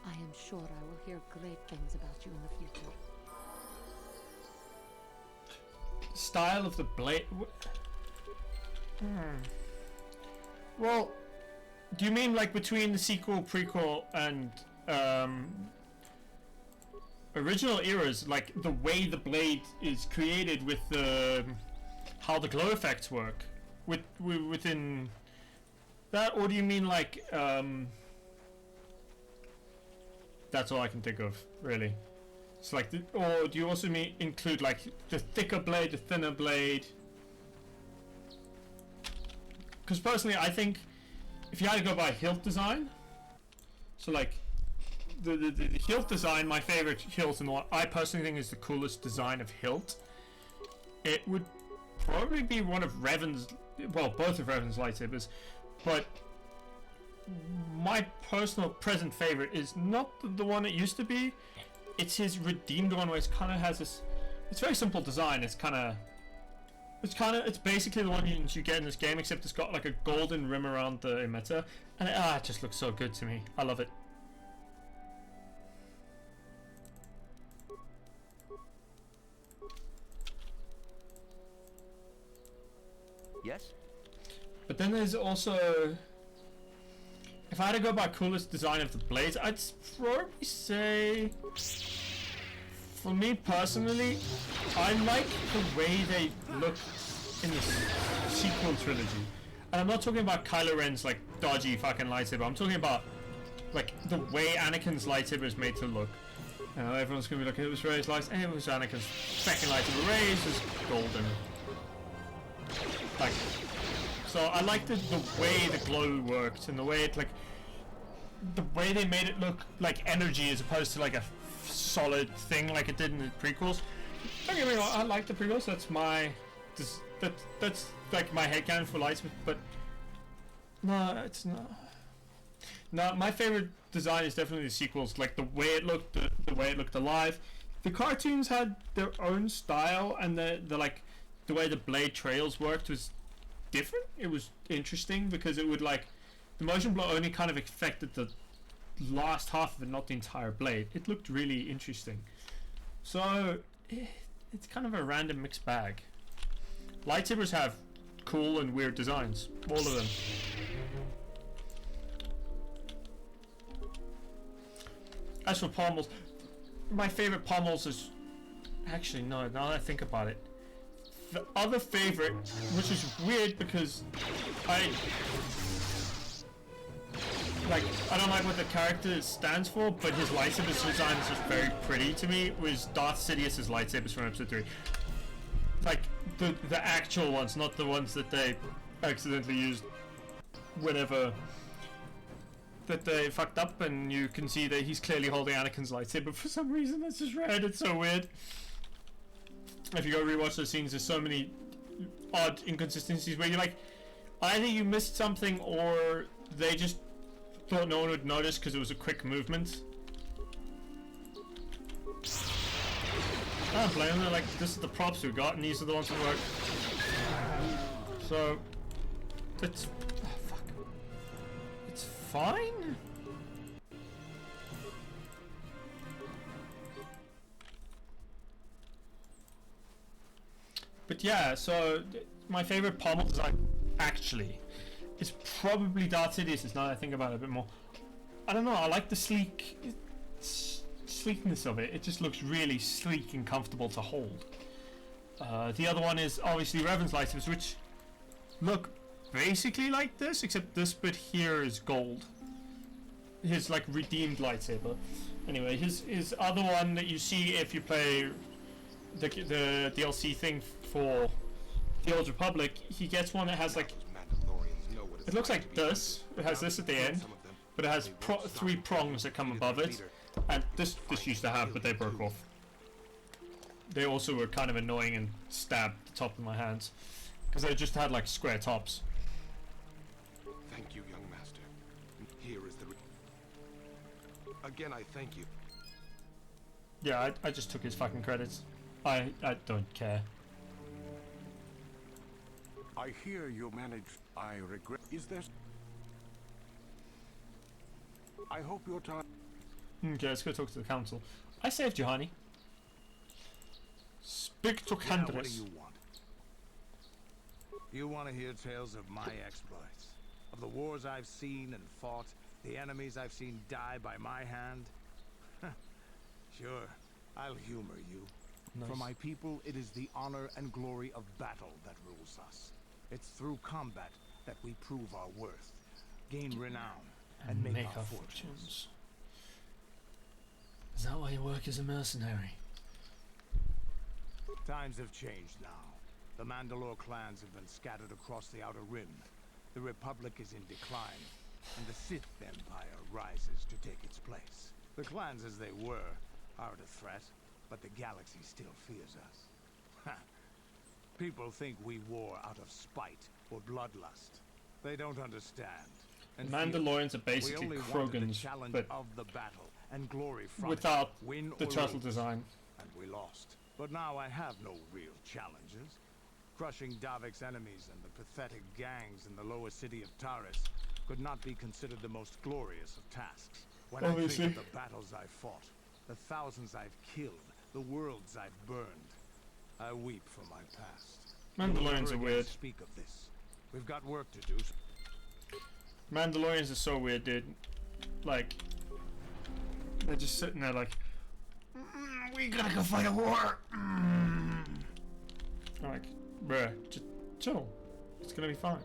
I am sure I will hear great things about you in the future. Style of the blade. Well, do you mean like between the sequel, prequel, and original eras, like the way the blade is created with the how the glow effects work within that, or do you mean like that's all I can think of, really. It's like, or do you also include like the thicker blade, the thinner blade? Because personally, I think if you had to go by hilt design, so like the hilt design, my favorite hilt and what I personally think is the coolest design of hilt, it would probably be one of Revan's, well, both of Revan's lightsabers, but my personal present favorite is not the one it used to be. It's his redeemed one, where it kind of has this. It's very simple design. It's basically the one you get in this game, except it's got like a golden rim around the emitter, and it just looks so good to me. I love it. Yes? But then there's also, if I had to go by coolest design of the blades, I'd probably say, for me personally, I like the way they look in the sequel trilogy. And I'm not talking about Kylo Ren's like dodgy fucking lightsaber. I'm talking about like the way Anakin's lightsaber is made to look. You know, everyone's gonna be looking at Rey's lightsaber, and it was Anakin's second lightsaber. Rey's is golden. Like, so I liked the way the glow worked, and the way it the way they made it look like energy as opposed to like a solid thing like it did in the prequels. Don't get me wrong, I like the prequels. That's my that's like my headcanon for lightsabers, but no, it's not. No, my favorite design is definitely the sequels. Like the way it looked, the way it looked alive. The cartoons had their own style, and the way the blade trails worked was different. It was interesting because it would like the motion blur only kind of affected the last half of it, not the entire blade. It looked really interesting. So it's kind of a random mixed bag. Lightsabers have cool and weird designs, all of them. As for pommels, my favorite pommels is actually no. Now that I think about it, the other favorite, which is weird because I don't like what the character stands for, but his lightsaber design is just very pretty to me. Was Darth Sidious's lightsabers from Episode 3? Like the actual ones, not the ones that they accidentally used whenever that they fucked up, and you can see that he's clearly holding Anakin's lightsaber for some reason. That's just red. It's so weird. If you go rewatch those scenes, there's so many odd inconsistencies where you're like, either you missed something or they just thought no one would notice because it was a quick movement. I don't blame them. Like, this is the props we got, and these are the ones that work. So it's fuck. It's fine. But yeah, so my favorite pommel design actually is probably Darth Sidious's. Now that I think about it a bit more, I don't know. I like the sleekness of it. It just looks really sleek and comfortable to hold. The other one is obviously Revan's lightsabers, which look basically like this, except this bit here is gold. His like redeemed lightsaber. Anyway, his other one that you see if you play the DLC thing for the Old Republic, he gets one that has like, it looks like this. It has this at the end, but it has three prongs that come above it, and this used to have, but they broke off. they also were kind of annoying and stabbed the top of my hands because I just had like square tops. Thank you, young master. Here is the... Again, I thank you. Yeah, I just took his fucking credits. I don't care. I hear you managed. I regret. Is there... I hope your time... Okay, let's go talk to the council. I saved you, honey. Speak to Yeah, what do Candace. you want? You want to hear tales of my exploits? Of the wars I've seen and fought? The enemies I've seen die by my hand? Sure, I'll humor you. Nice. For my people, it is the honor and glory of battle that rules us. It's through combat that we prove our worth, gain renown, and make our fortunes. Is that why you work as a mercenary? Times have changed now. The Mandalore clans have been scattered across the Outer Rim. The Republic is in decline, and the Sith Empire rises to take its place. The clans as they were aren't a threat, but the galaxy still fears us. People think we war out of spite or bloodlust. They don't understand. And Mandalorians are basically we only wanted the Krogans, challenge but of the battle and glory from without it, win the or turtle lose. design. And we lost. But now I have no real challenges. Crushing Davik's enemies and the pathetic gangs in the lower city of Taris could not be considered the most glorious of tasks. When I Obviously. think of the battles I've fought, the thousands I've killed, the worlds I've burned, I weep for my past. Mandalorians are weird. Speak of this. We've got work to do. Mandalorians are so weird, dude. Like, they're just sitting there like, we gotta go fight a war. I'm like, bruh, just chill. It's gonna be fine.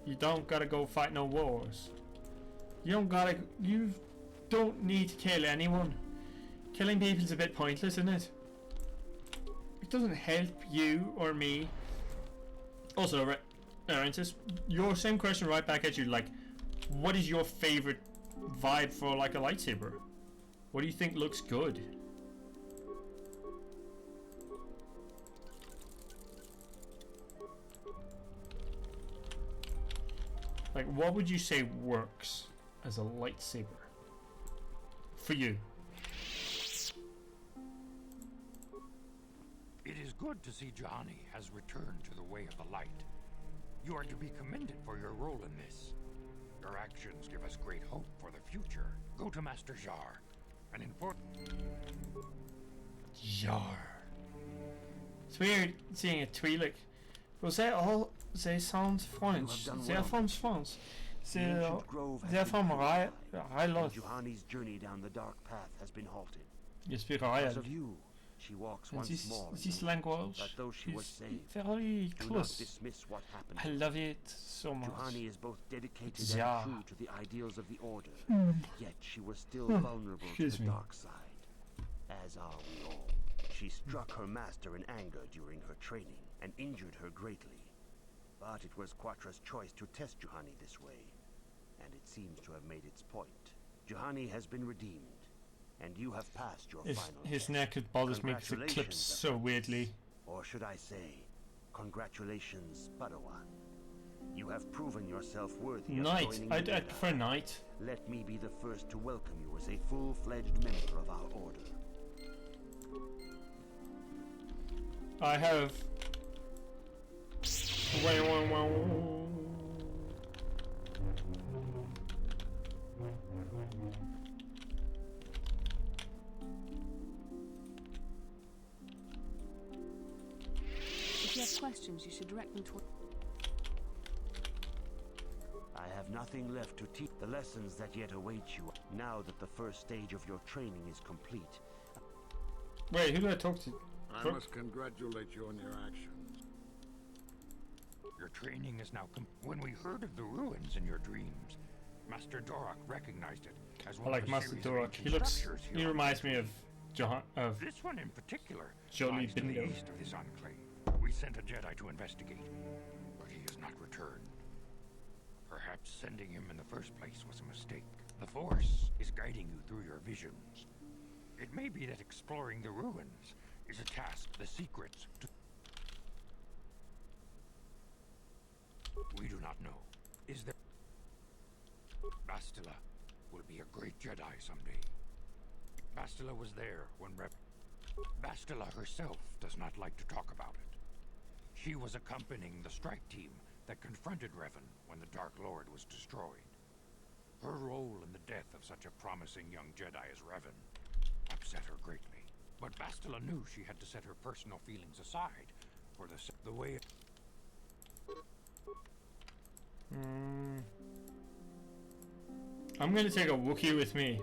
You don't gotta go fight no wars. You don't need to kill anyone. Killing people's a bit pointless, isn't it? It doesn't help you or me. Also, just your same question right back at you. Like, what is your favorite vibe for like a lightsaber? What do you think looks good? Like, what would you say works as a lightsaber for you? It is good to see Johnny has returned to the way of the light. You are to be commended for your role in this. Your actions give us great hope for the future. Go to Master Jar and inform... Jar. It's weird seeing a Twi'lek. Was that all? They sound French. They are from France. They are from Ryloth. Juhani's journey down the dark path has been halted. You speak Because Royal. of you, she walks once more. This language but though she was is saved, very do not close. dismiss what happened. I love it so much. Juhani is both dedicated Ja. and true to the ideals of the Order, yet she was still Hmm. vulnerable to Excuse the me. dark side, as are we all. She struck her master in anger during her training and injured her greatly. But it was Quatra's choice to test Juhani this way, and it seems to have made its point. Juhani has been redeemed, and you have passed your final His test. neck bothers me because it clips Congratulations, so apprentice. weirdly. Or should I say, congratulations, Padawan. You have proven yourself worthy of Knight. joining I the Jedi. prefer Knight. Let me be the first to welcome you as a full-fledged member of our order. I have. Wait. If you have questions, you should direct them toward... I have nothing left to teach. The lessons that yet await you, now that the first stage of your training is complete. Wait, who do I talk to? I must congratulate you on your actions. Your training is now When we heard of the ruins in your dreams, Master Dorak recognized it as I one like of the Master series of Dorak. ancient He looks. structures here He on reminds the me of surface. This one in particular Jolie lies to the Bindo. east of this enclave. We sent a Jedi to investigate, but he has not returned. Perhaps sending him in the first place was a mistake. The Force is guiding you through your visions. It may be that exploring the ruins is a task grasp the secrets to... We do not know. Is there... Bastila will be a great Jedi someday. Bastila was there when Bastila herself does not like to talk about it. She was accompanying the strike team that confronted Revan when the Dark Lord was destroyed. Her role in the death of such a promising young Jedi as Revan upset her greatly. But Bastila knew she had to set her personal feelings aside for the way... I'm gonna take a Wookiee with me.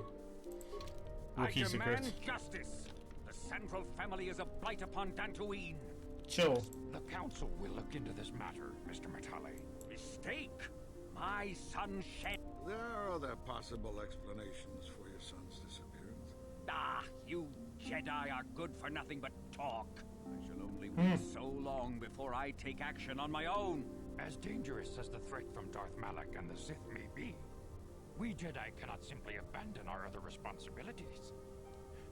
Wookiee I demand secrets. justice. The Central family is a blight upon Dantooine. Chill. The Council will look into this matter, Mr. Matale. Mistake! My son shed... There are other possible explanations for your son's disappearance. Ah, you Jedi are good for nothing but talk. I shall only wait so long before I take action on my own. As dangerous as the threat from Darth Malak and the Sith may be, we Jedi cannot simply abandon our other responsibilities.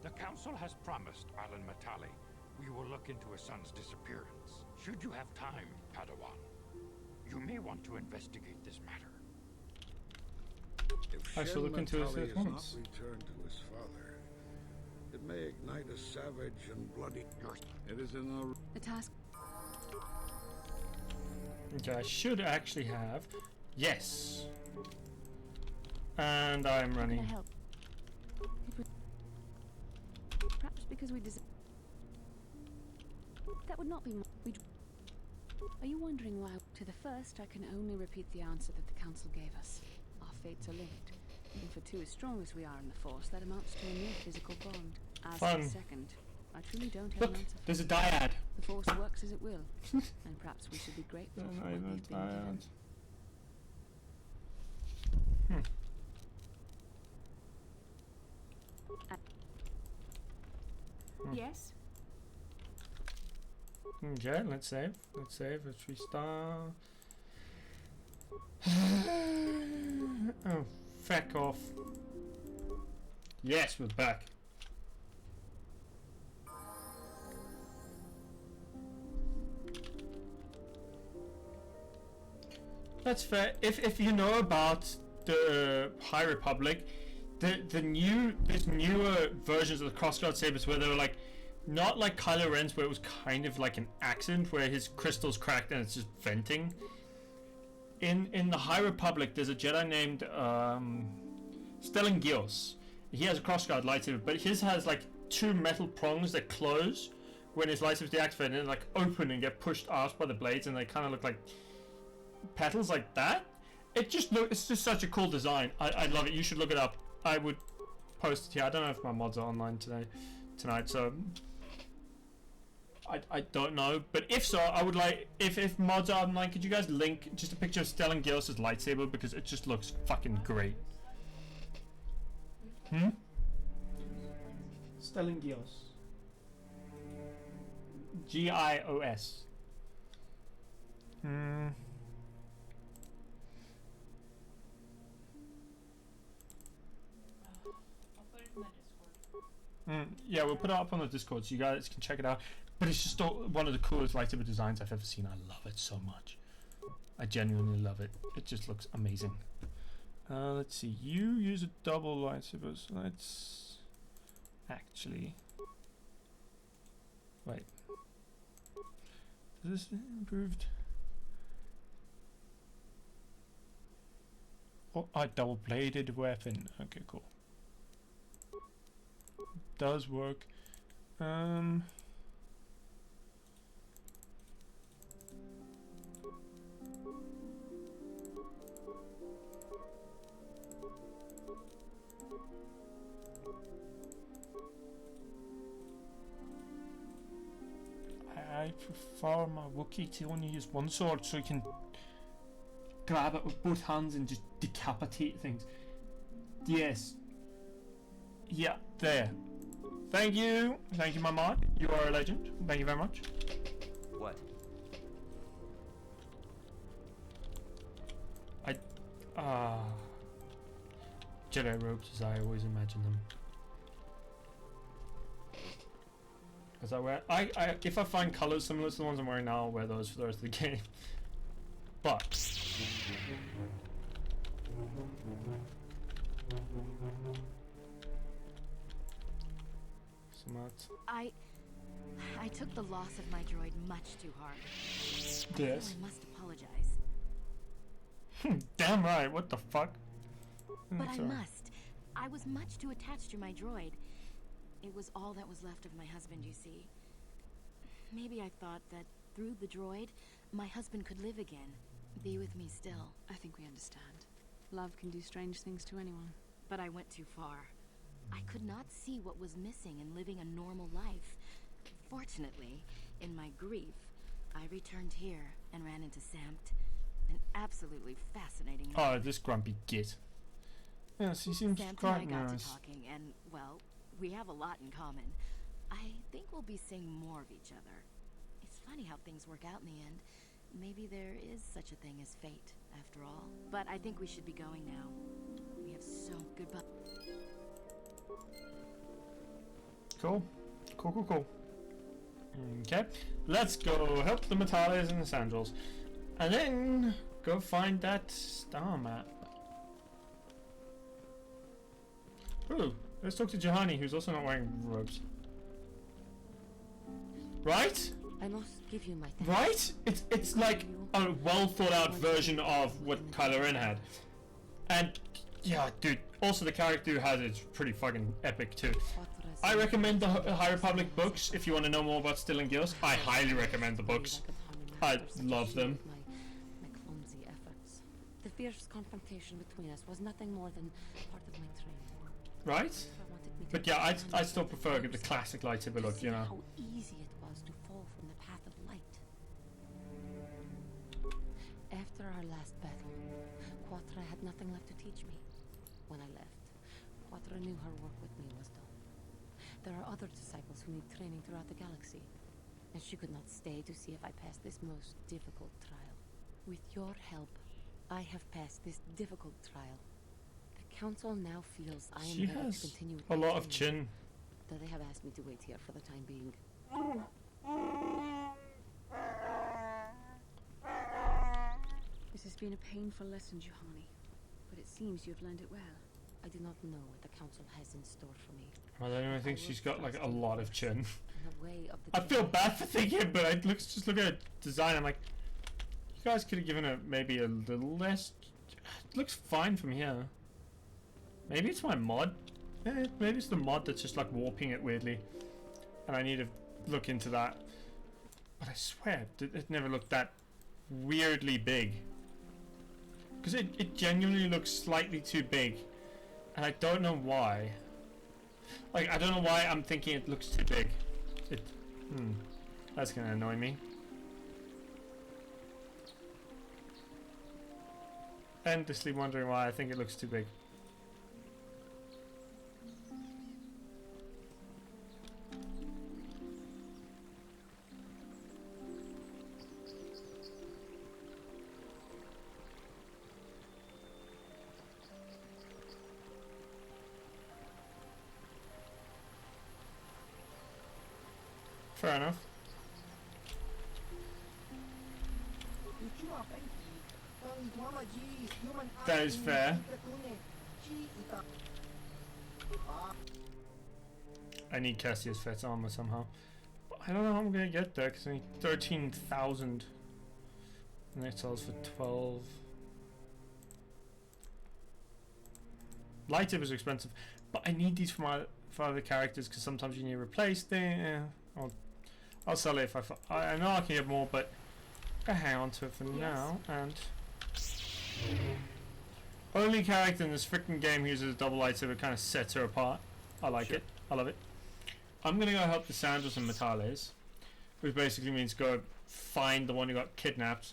The Council has promised Alan Matale we will look into his son's disappearance. Should you have time, Padawan, you may want to investigate this matter. If I shall look into his Matale is not accounts. returned to his father, it may ignite a savage and bloody... It is in the... The task. Okay, I should actually have. Yes. And I'm Can I running. help? Perhaps because we that would not be we'd... Are you wondering why? To the first, I can only repeat the answer that the Council gave us. Our fates are linked. And for two as strong as we are in the Force, that amounts to a mere physical bond. As for Fun. the second, I truly don't have Look, an answer for there's a it. dyad. The Force works as it will. And perhaps we should be grateful for what we've been given. Yes? Okay, let's save. Let's save. Let's restart. Oh, feck off. Yes, we're back. That's fair. If you know about the High Republic, there's newer versions of the crossguard sabers where they were like, not like Kylo Ren's where it was kind of like an accident where his crystal's cracked and it's just venting. In the High Republic, there's a Jedi named Stellan Gios. He has a crossguard lightsaber, but his has like two metal prongs that close when his lightsaber's deactivated and then like open and get pushed out by the blades, and they kind of look like petals like that. It's just such a cool design. I love it. You should look it up. I would post it here. I don't know if my mods are online tonight, so I don't know. But if so, I would like, if mods are online, could you guys link just a picture of Stellan Gios' lightsaber, because it just looks fucking great. Stellan Gios. Gios. Yeah, we'll put it up on the Discord so you guys can check it out. But it's just one of the coolest lightsaber designs I've ever seen. I love it so much. I genuinely love it. It just looks amazing. Let's see. You use a double lightsaber, so let's actually... Wait. Is this improved? Oh, a double-bladed weapon. Okay, cool. Does work. I prefer my Wookiee to only use one sword so he can grab it with both hands and just decapitate things. Yes. Yeah, there. Thank you, my mod. You are a legend. Thank you very much. What? Jedi robes as I always imagine them. Because if I find colors similar to the ones I'm wearing now, I'll wear those for the rest of the game. But I took the loss of my droid much too hard. yes. I must apologize. Damn right. What the fuck? But I must. I was much too attached to my droid. It was all that was left of my husband, you see. Maybe I thought that through the droid, my husband could live again, be with me still. I think we understand. Love can do strange things to anyone. But I went too far. I could not see what was missing in living a normal life. Fortunately, in my grief, I returned here and ran into Samt. An absolutely fascinating man. Oh, this grumpy git. Yes, he seems Samt quite and I got nice. to talking, and, well, we have a lot in common. I think we'll be seeing more of each other. It's funny how things work out in the end. Maybe there is such a thing as fate, after all. But I think we should be going now. We have so goodbye. Cool. Cool. Okay, let's go help the Metales and the Sandals. And then go find that star map. Ooh, let's talk to Juhani, who's also not wearing robes. Right? I must give you my thanks. Right? It's like a well thought out version of what Kylo Ren had. And yeah, dude, also the character who has it's pretty fucking epic too. I recommend the High Republic books if you want to know more about Stellan Gills. I highly recommend the books. I love them. My clumsy efforts. The fierce confrontation between us was nothing more than part of my training. Right? But yeah, I still prefer the classic lightsaber look, you know. How easy it was to fall from the path of light. After our last battle, Quattro had nothing left to teach me. When I left, Quattro knew her work with me was done. There are other disciples who need training throughout the galaxy, and she could not stay to see if I passed this most difficult trial. With your help, I have passed this difficult trial. The Council now feels I am She ready to has continue with a my lot of training, chin. though they have asked me to wait here for the time being. This has been a painful lesson, Juhani, but it seems you have learned it well. I do not know what the Council has in store for me. Well, I think she's got like a lot of chin. In the way of the I feel bad for thinking, but I just look at her design. I'm like, you guys could have given her maybe a little less. It looks fine from here. Maybe it's my mod. Maybe it's the mod that's just like warping it weirdly, and I need to look into that. But I swear, it never looked that weirdly big. Because it genuinely looks slightly too big, and I don't know why. Like, I don't know why I'm thinking it looks too big. That's gonna annoy me. Endlessly wondering why I think it looks too big. Fair enough. That is fair. I need Cassius Fett's armor somehow. But I don't know how I'm gonna get there because I need 13,000. And it sells for 12. Lightsabers are expensive, but I need these for other characters because sometimes you need to replace them. I'll sell it if I know I can get more, but I hang on to it for now. And only character in this freaking game who uses a double lightsaber kind of sets her apart. I like it. I love it. I'm gonna go help the Sandals and Metales, which basically means go find the one who got kidnapped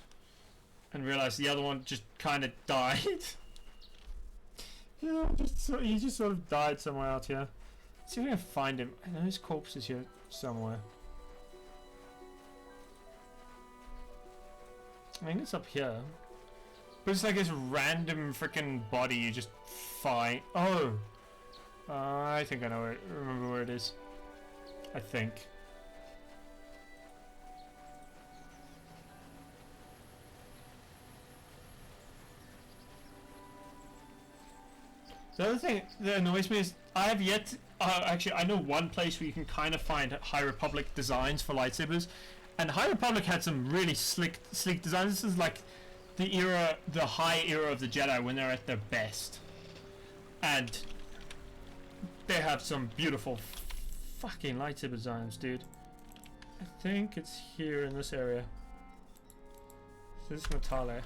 and realize the other one just kind of died. Yeah, he just sort of died somewhere out here. Let's see if I can find him. I know his corpse is here somewhere. I think it's up here. But it's like this random freaking body you just find. Oh! I think I know remember where it is. I think. The other thing that annoys me is I have yet actually I know one place where you can kind of find High Republic designs for lightsabers, and High Republic had some really sleek designs. This is like the high era of the Jedi when they're at their best, and they have some beautiful fucking lightsaber designs, dude. I think it's here in this area. This is Matale.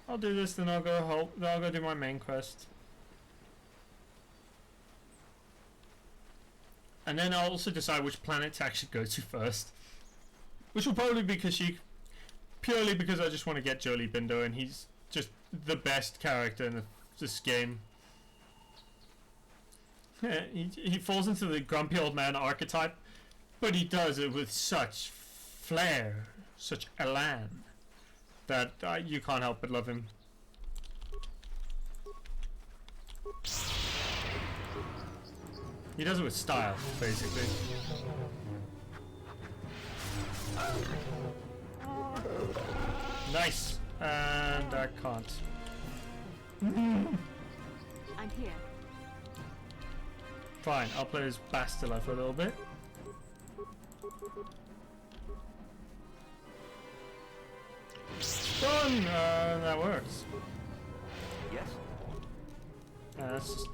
I'll do this, then I'll go do my main quest. And then I'll also decide which planet to actually go to first. Which will probably be Kashyyyk. Purely because I just want to get Jolie Bindo, and he's just the best character in this game. He falls into the grumpy old man archetype, but he does it with such flair, such elan, that you can't help but love him. He does it with style, basically. Nice! And I can't. I'm here. Fine, I'll play as Bastila for a little bit. Done! That works. Yes? That's just...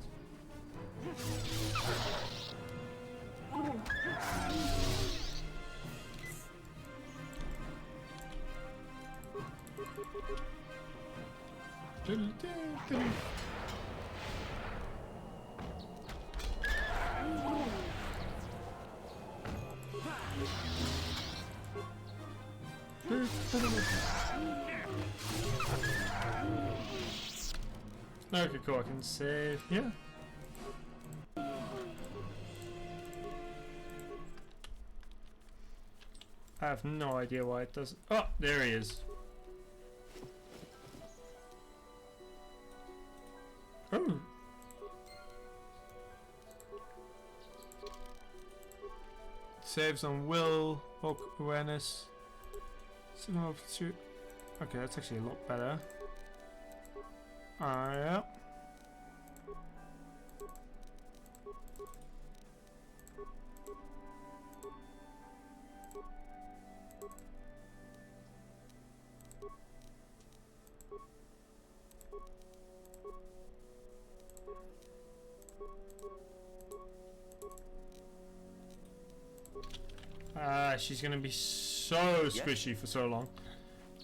Okay, cool, I can save here. I have no idea why it doesn't. Oh, there he is. Oh. Saves on will, awareness. Okay, that's actually a lot better. Yeah. She's gonna be so squishy for so long.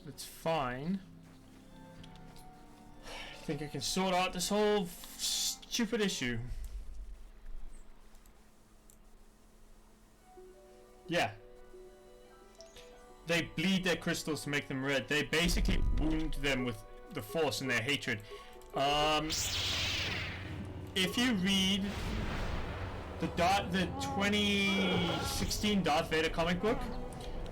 It's fine. I think I can sort out this whole stupid issue. Yeah. They bleed their crystals to make them red. They basically wound them with the Force and their hatred. If you read the 2016 Darth Vader comic book,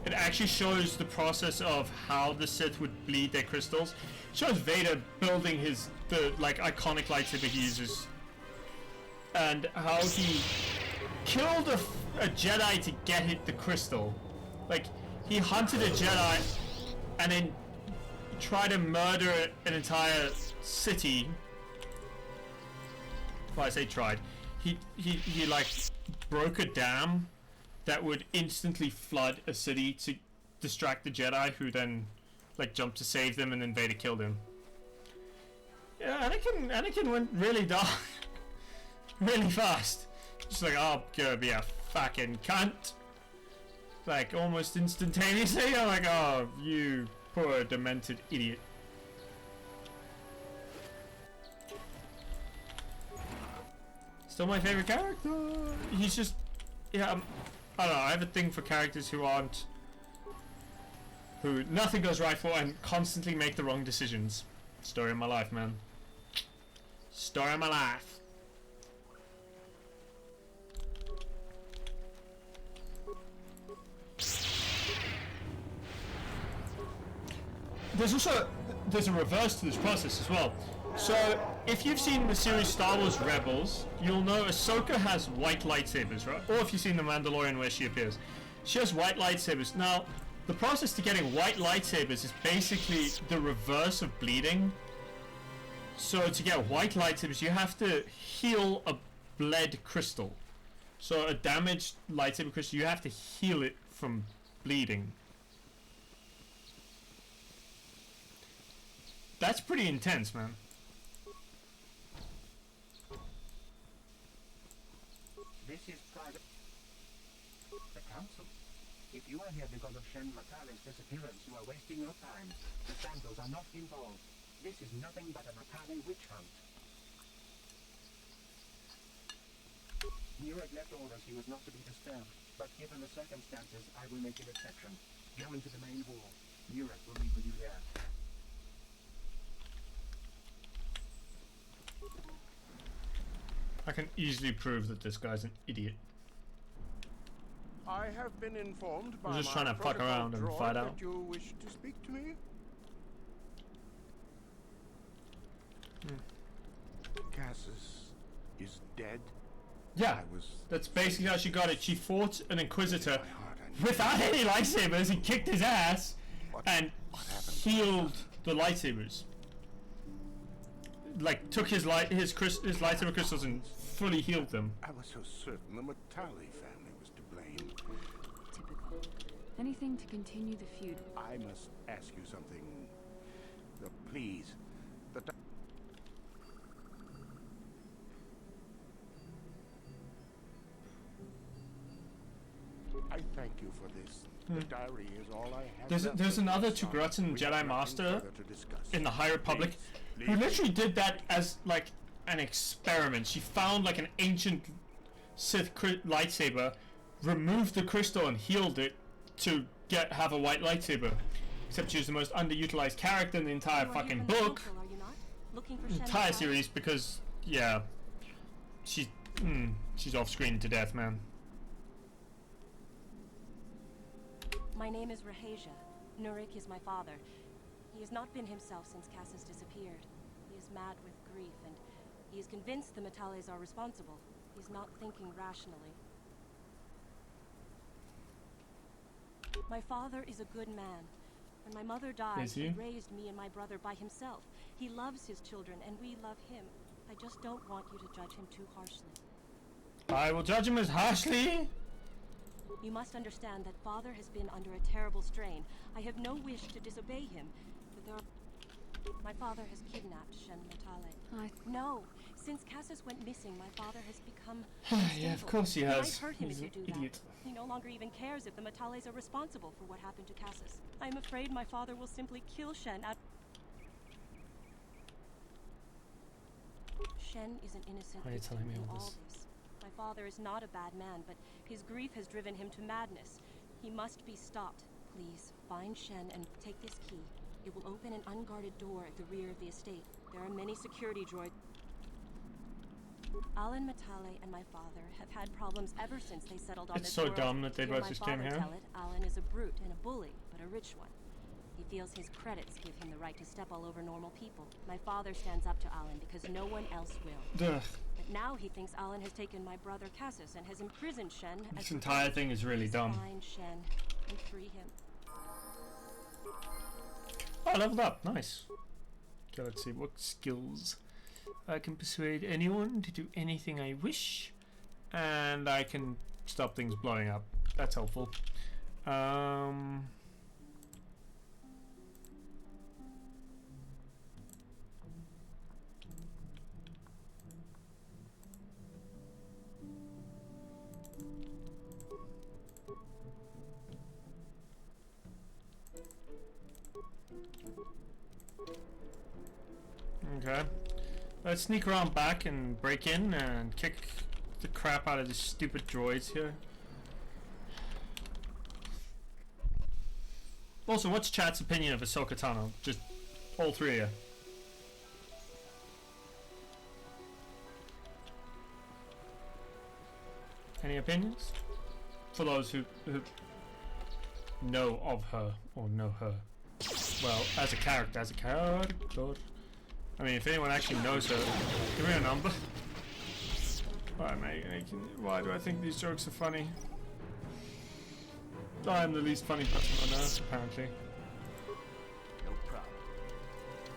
it actually shows the process of how the Sith would bleed their crystals. It shows Vader building the iconic lightsaber he uses, and how he killed a Jedi to get the crystal. Like, he hunted a Jedi and then tried to murder an entire city. Well, I say tried. He like broke a dam that would instantly flood a city to distract the Jedi, who then like jumped to save them, and then Vader killed him. Yeah, Anakin went really dark really fast. Just like, oh, gonna be a fucking cunt. Like almost instantaneously. I'm like, oh, you poor demented idiot. Still my favorite character. He's just, yeah, I don't know, I have a thing for characters who nothing goes right for and constantly make the wrong decisions. Story of my life, man. Story of my life. There's a reverse to this process as well. So if you've seen the series Star Wars Rebels, you'll know Ahsoka has white lightsabers, right? Or if you've seen The Mandalorian where she appears, she has white lightsabers. Now, the process to getting white lightsabers is basically the reverse of bleeding. So to get white lightsabers, you have to heal a bled crystal. So a damaged lightsaber crystal, you have to heal it from bleeding. That's pretty intense, man. This is private. The council. If you are here because of Shen Matale's disappearance, you are wasting your time. The Sandals are not involved. This is nothing but a Matale witch hunt. Nureg left orders he was not to be disturbed, but given the circumstances, I will make an exception. Go into the main hall. Nureg will meet with you there. I can easily prove that this guy's an idiot. I have been informed by I'm just my trying to fuck protocol around and droid find out. that you wish to speak to me. Cassus is dead. Yeah, that's basically how she got it. She fought an Inquisitor without any lightsabers. He kicked his ass and healed the lightsabers. Like took his lightsaber crystals and fully healed them. I was so certain the Matale family was to blame. Typical. Anything to continue the feud. I must ask you something. Please. I thank you for this. The diary is all I have. There's another Tugratin Jedi Master in the High Republic who literally did that as like an experiment. She found like an ancient Sith lightsaber, removed the crystal and healed it to have a white lightsaber. Except she was the most underutilized character in the entire fucking book, entire series, because yeah, she's off screen to death, man. My name is Rahasia. Nurik is my father. He has not been himself since Cassus disappeared. He is mad with grief, and he is convinced the Matales are responsible. He's not thinking rationally. My father is a good man. When my mother died, he raised me and my brother by himself. He loves his children, and we love him. I just don't want you to judge him too harshly. I will judge him as harshly. You must understand that Father has been under a terrible strain. I have no wish to disobey him, but my father has kidnapped Shen Matale. No, since Cassus went missing, my father has become yeah, of course he has. You might hurt him He's if you an do idiot. that. He no longer even cares if the Matales are responsible for what happened to Cassus. I am afraid my father will simply kill Shen out. Shen is an innocent Why are you telling me in all all this? this. My father is not a bad man, but his grief has driven him to madness. He must be stopped. Please, find Shen and take this key. It will open an unguarded door at the rear of the estate. There are many security droids. Alan Matale and my father have had problems ever since they settled on It's this so world. dumb that they Hear both my just came father here. tell it, Alan is a brute and a bully, but a rich one. He feels his credits give him the right to step all over normal people. My father stands up to Alan because no one else will. Ugh. But now he thinks Alan has taken my brother Cassus and has imprisoned Shen. This entire thing is really dumb. Find Shen and free him. Oh, I leveled up. Nice. Okay, let's see what skills. I can persuade anyone to do anything I wish, and I can stop things blowing up. That's helpful. Okay. Let's sneak around back and break in and kick the crap out of these stupid droids here. Also, what's chat's opinion of Ahsoka Tano? Just all three of you. Any opinions? For those who know of her or know her. Well, as a character, I mean, if anyone actually knows her, give me a number. Why am I making? Why do I think these jokes are funny? I'm the least funny person on earth, apparently. No problem.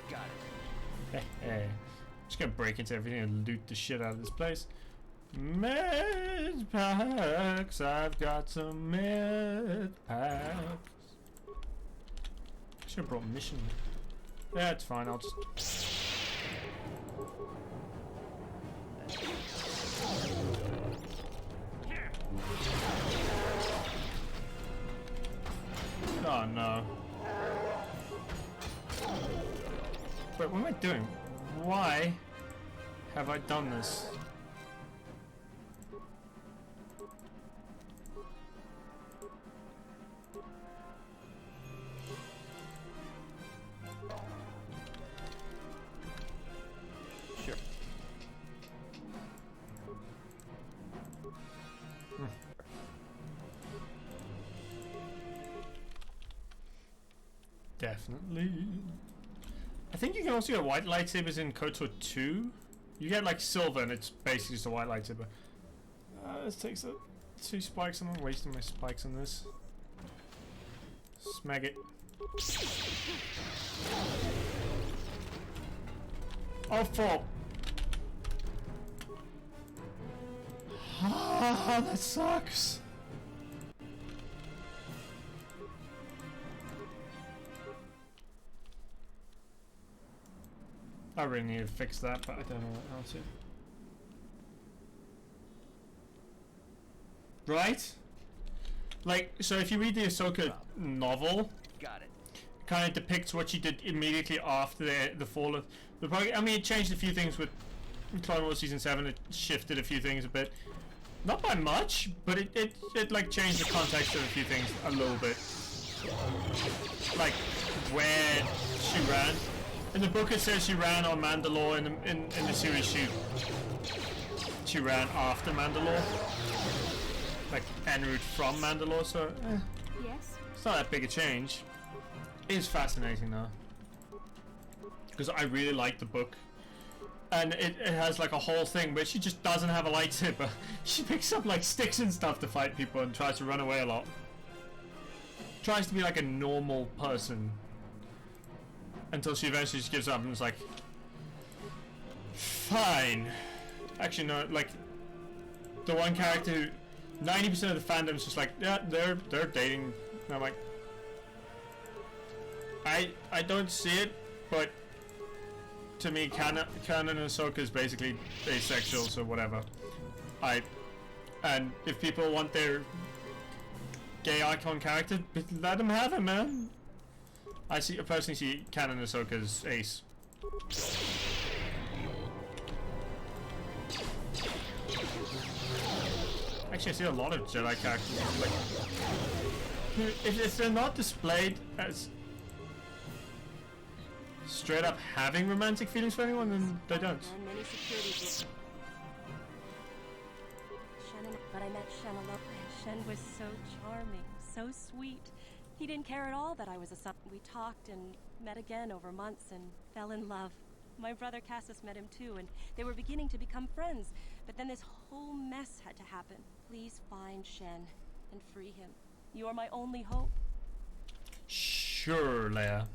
Got it. Hey, just gonna break into everything and loot the shit out of this place. Med packs, I've got some med packs. Should have brought mission. Yeah, it's fine. I'll just. Oh no. Wait, what am I doing? Why have I done this? Sure. Definitely. I think you can also get white lightsabers in KOTOR 2. You get like silver and it's basically just a white lightsaber. This takes 2 spikes. I'm not wasting my spikes on this. Smeg it. Oh, 4. Ah, that sucks. I really need to fix that, but I don't know how to. Right? Like, so if you read the Ahsoka novel, Got it. kind of depicts what she did immediately after the fall of the Republic. I mean, it changed a few things with Clone Wars Season 7. It shifted a few things a bit. Not by much, but it like changed the context of a few things a little bit. Like, where she ran. In the book it says she ran on Mandalore. In the series she ran after Mandalore. Like en route from Mandalore, so Yes? it's not that big a change. It is fascinating though. Because I really like the book. And it has like a whole thing where she just doesn't have a lightsaber. She picks up like sticks and stuff to fight people and tries to run away a lot. Tries to be like a normal person. Until she eventually just gives up and is like, fine. Actually, no, like, the one character who 90% of the fandom's just like, yeah, they're dating. And I'm like, I don't see it, but to me, Canon and Ahsoka is basically asexual, so whatever. And if people want their gay icon character, let them have it, man. I personally see Canon and Ahsoka as ace. Actually, I see a lot of Jedi characters like, if they're not displayed as straight up having romantic feelings for anyone, then they don't. But I met Shen alone, and Shen was so charming, so sweet. He didn't care at all that I was a son. We talked and met again over months and fell in love. My brother Cassius met him too, and they were beginning to become friends. But then this whole mess had to happen. Please find Shen and free him. You are my only hope. Sure, Leia.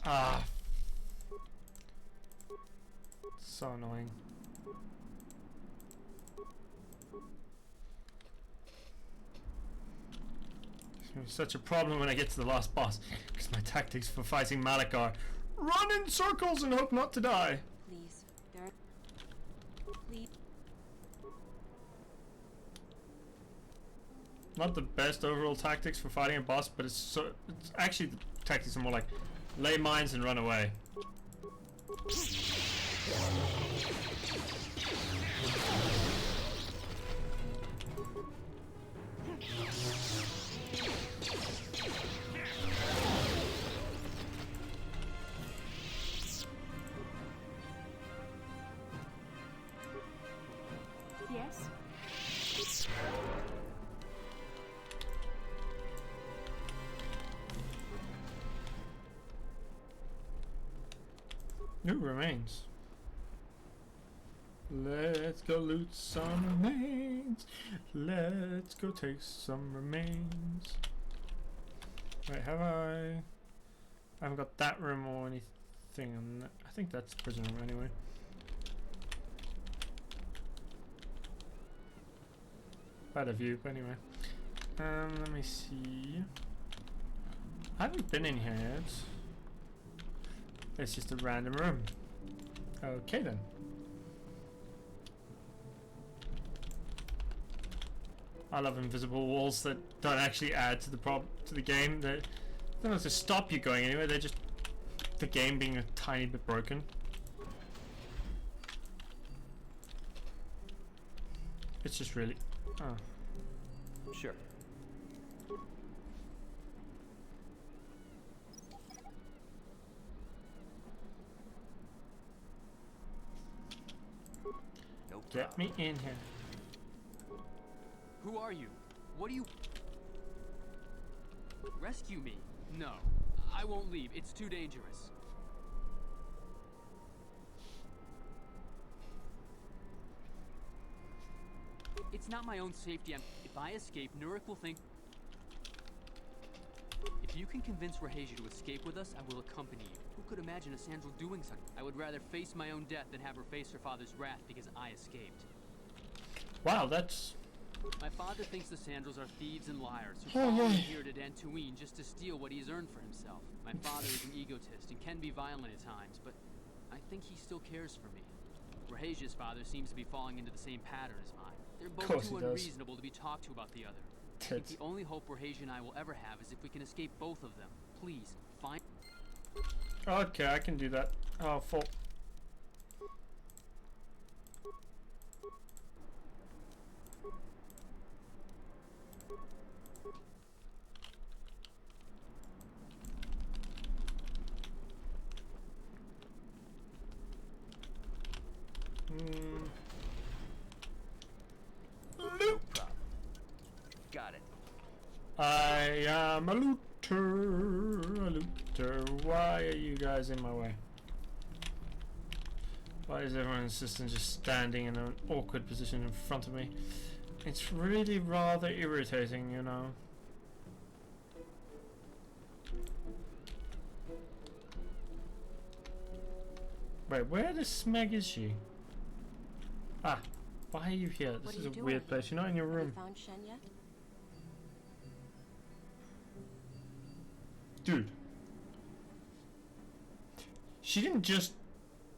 Ah. So annoying. It's such a problem when I get to the last boss, because my tactics for fighting Malak are run in circles and hope not to die. Please, please. Not the best overall tactics for fighting a boss, but it's actually the tactics are more like lay mines and run away. Yes? New remains. Let's go loot some remains. Let's go take some remains. Wait, have I haven't got that room or anything on that. I think that's prison room anyway. Bad a view, but anyway. Let me see. I haven't been in here yet. It's just a random room. Okay then. I love invisible walls that don't actually add to the game. They don't have to stop you going anywhere. They're just the game being a tiny bit broken. It's just really. Oh. Sure. No Get me in here. Who are you? What do you... Rescue me? No. I won't leave. It's too dangerous. It's not my own safety. If I escape, Nurik will think... If you can convince Rahesia to escape with us, I will accompany you. Who could imagine a Sandral doing such? I would rather face my own death than have her face her father's wrath because I escaped. Wow, that's... My father thinks the Sandrals are thieves and liars who follow him here to Dantooine just to steal what he has earned for himself. My father is an egotist and can be violent at times, but I think he still cares for me. Rahesia's father seems to be falling into the same pattern as mine. They're both too unreasonable to be talked to about the other. I think the only hope Rahesia and I will ever have is if we can escape both of them. Please, find... Okay, I can do that. Oh, full. No problem. Got it. I am a looter, a looter. Why are you guys in my way? Why is everyone insisting just standing in an awkward position in front of me? It's really rather irritating, you know. Wait, where the smeg is she? Ah, why are you here? This is a weird place. You're not in your room. Have you found Shen yet? Dude. She didn't just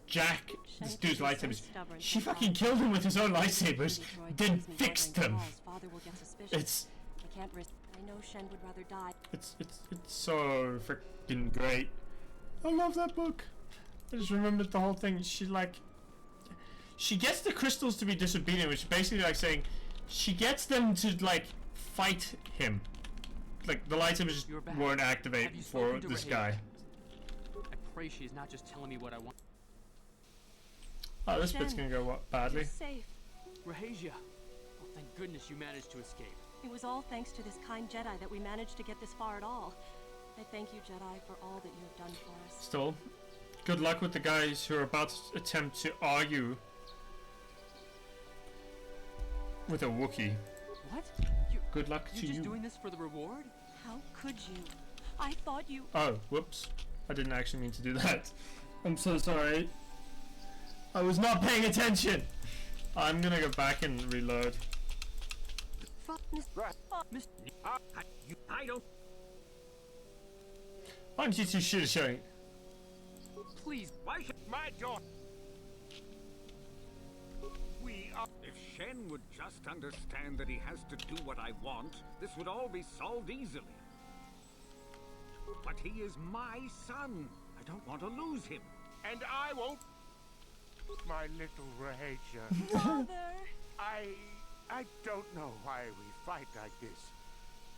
jack this dude's lightsabers. She fucking killed him with his own lightsabers, then fixed them. It's... I can't risk. I know Shen would rather die. It's so freaking great. I love that book. I just remembered the whole thing. She gets the crystals to be disobedient, which is basically like saying she gets them to like fight him. Like the lightsabers just won't activate for this guy. I pray she is not just telling me what I want. Oh, this bit's gonna go badly. You're safe. Rahesia. Oh, thank goodness you managed to escape. It was all thanks to this kind Jedi that we managed to get this far at all. I thank you, Jedi, for all that you have done for us. Still, good luck with the guys who are about to attempt to argue with a Wookiee. What? Good luck to you. You're just doing this for the reward? How could you? I thought you... Oh, whoops. I didn't actually mean to do that. I'm so sorry. I was not paying attention. I'm gonna go back and reload. I don't... Why don't you two shoot a showing? Please, why should my daughter... We are... If Shen would just understand that he has to do what I want, this would all be solved easily. But he is my son. I don't want to lose him. And I won't... My little Rahesia. Father! I don't know why we fight like this.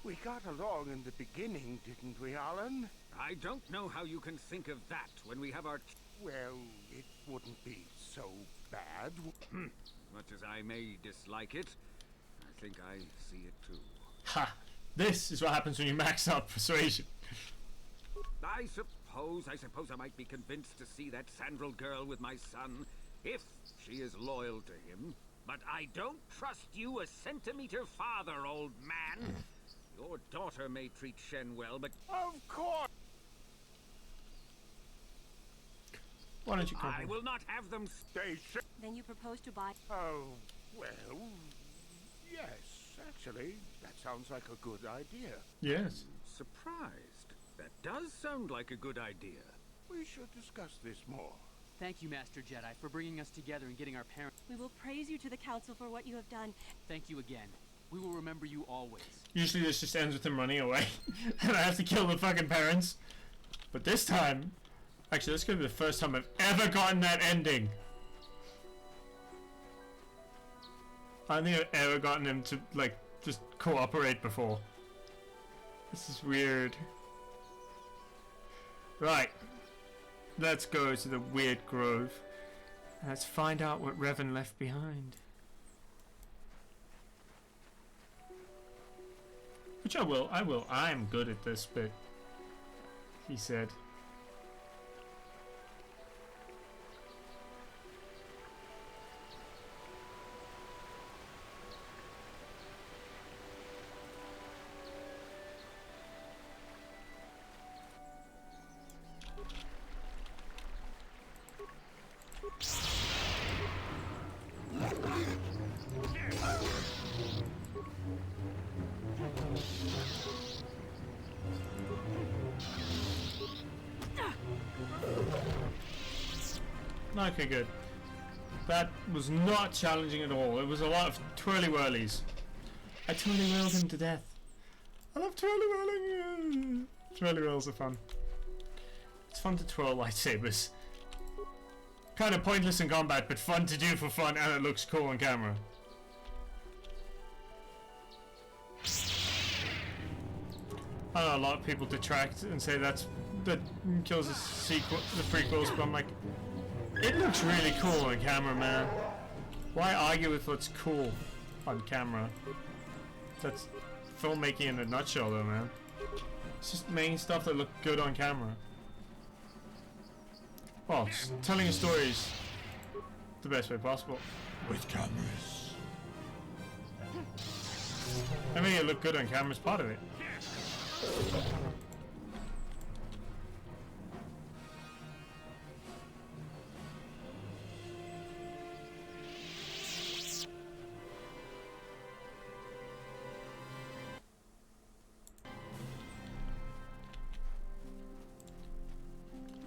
We got along in the beginning, didn't we, Alan? I don't know how you can think of that when we have our... Well, it wouldn't be so bad. Much as I may dislike it, I think I see it too. Ha! This is what happens when you max out persuasion. I suppose I might be convinced to see that Sandral girl with my son, if she is loyal to him. But I don't trust you a centimeter farther, old man. Your daughter may treat Shen well, but... Of course! Why don't you come I here? will not have them stay. Then you propose to buy... Oh, well, yes, actually, that sounds like a good idea. Yes. Surprised. That does sound like a good idea. We should discuss this more. Thank you, Master Jedi, for bringing us together and getting our parents... We will praise you to the council for what you have done. Thank you again. We will remember you always. Usually this just ends with him running away. And I have to kill the fucking parents. But this time... Actually, this could be the first time I've ever gotten that ending. I don't think I've ever gotten him to, like, just cooperate before. This is weird. Right. Let's go to the Weird Grove. Let's find out what Revan left behind. Which I will. I'm good at this bit, he said. Okay, good. That was not challenging at all. It was a lot of twirly-whirlies. I totally whirled him to death. I love twirly-whirling. Twirly-whirls are fun. It's fun to twirl lightsabers. Kind of pointless in combat, but fun to do for fun, and it looks cool on camera. I know a lot of people detract and say that kills the prequels, but I'm like, it looks really cool on camera, man. Why argue with what's cool on camera? That's filmmaking in a nutshell, though, man. It's just making stuff that look good on camera. Well, telling a story is the best way possible. With cameras. I mean, it look good on camera is part of it.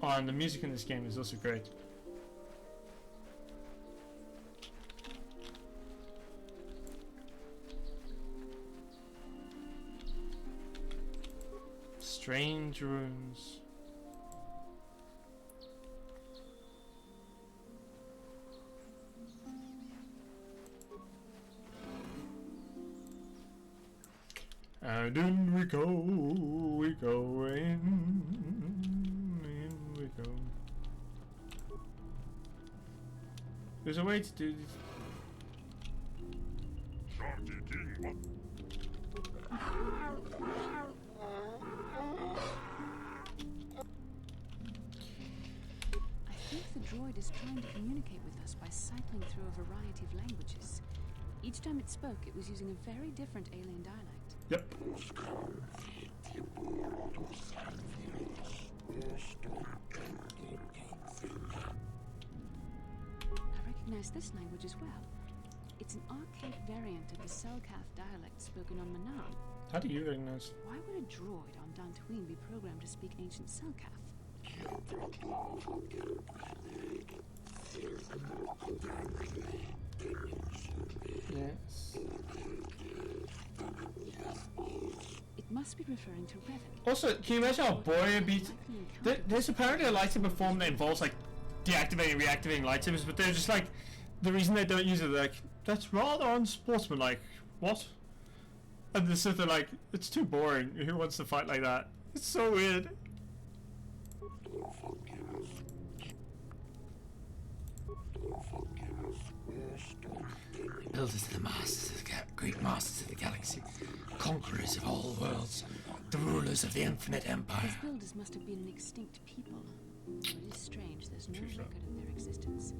Oh, and the music in this game is also great. Strange runes. And in we go in we go. There's a way to do this. I think the droid is trying to communicate with us by cycling through a variety of languages. Each time it spoke, it was using a very different alien dialect. Yep. I recognize this language as well. It's an archaic variant of the Selkath dialect spoken on Manaan. How do you recognize? Why would a droid on Dantooine be programmed to speak ancient Selkath? Yes. It must be referring to Revan. Also, can you imagine how boring it'd be? There's apparently a lightsaber form that involves like deactivating and reactivating lightsabers, but they're just like, the reason they don't use it, they're like, that's rather unsportsmanlike. What? And the Sith are like, it's too boring. Who wants to fight like that? It's so weird. Builders of the Masters of the Great Masters of the Galaxy. conquerors of all worlds, the rulers of the infinite empire. These builders must have been an extinct people. But it is strange there's no record of their existence.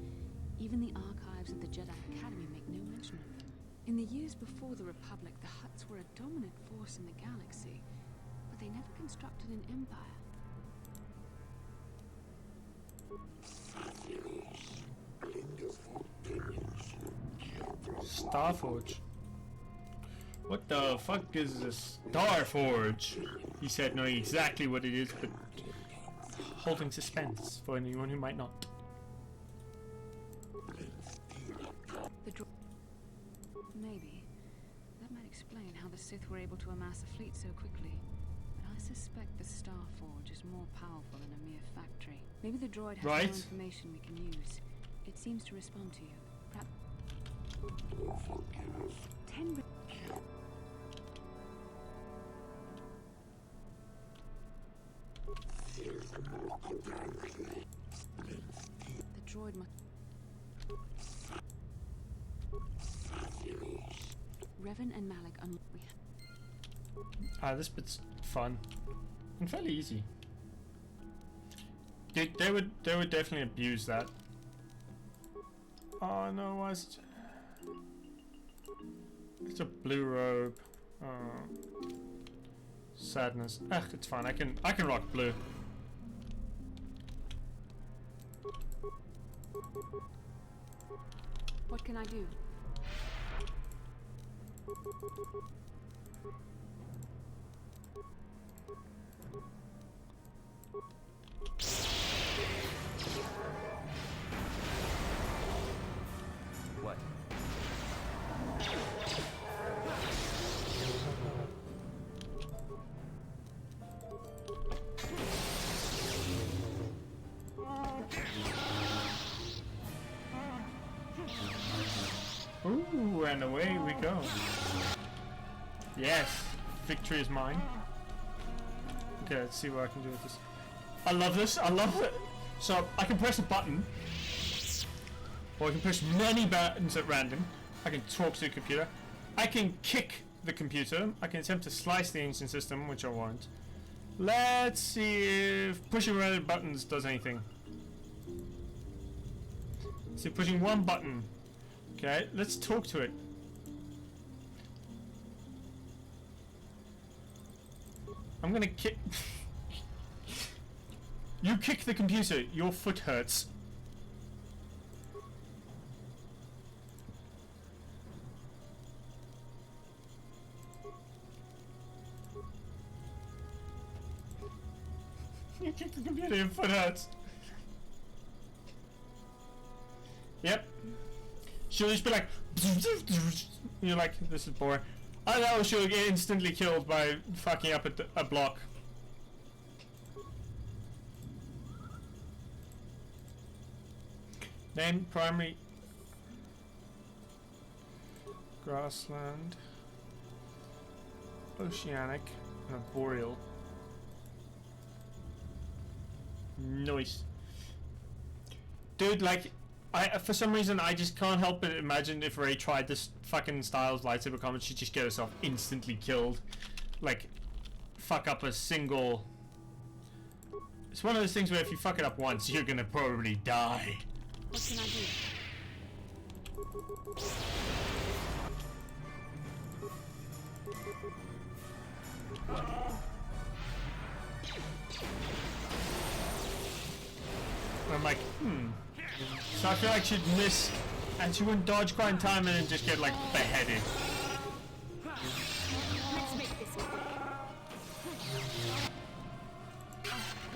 Even the archives of the Jedi Academy make no mention of them. In the years before the Republic, the Hutts were a dominant force in the galaxy, but they never constructed an empire. Starforge. What the fuck is this Starforge? He said knowing exactly what it is, but holding suspense for anyone who might not. Maybe. That might explain how the Sith were able to amass a fleet so quickly. But I suspect the Starforge is more powerful than a mere factory. Maybe the droid has more information we can use. It seems to respond to you. Perhaps 10 The droid must... Revan and Malik this bit's fun and fairly easy. They would definitely abuse that. Oh no, why is it? It's a blue robe. Sadness. It's fine. I can rock blue. What can I do? What? Ooh, and away we go. Yes, victory is mine. Okay, let's see what I can do with this. I love this. I love it. So I can press a button, or I can push many buttons at random. I can talk to the computer. I can kick the computer. I can attempt to slice the ancient system, which I won't. Let's see if pushing random buttons does anything. See, pushing one button. Okay, let's talk to it. I'm gonna kick. You kick the computer. Your foot hurts. You kick the computer. Your foot hurts. Yep. She'll just be like, you're like, this is boring. I know she'll get instantly killed by fucking up a block. Name primary grassland, oceanic, and a boreal. Nice. Dude, like, for some reason, I just can't help but imagine if Rey tried this fucking Styles lightsaber combo, she'd just get herself instantly killed. Like, fuck up a single... It's one of those things where if you fuck it up once, you're gonna probably die. What can I do? I'm like, So I feel like she'd miss, and she wouldn't dodge quite in time and then just get, like, beheaded. Let's make this quick.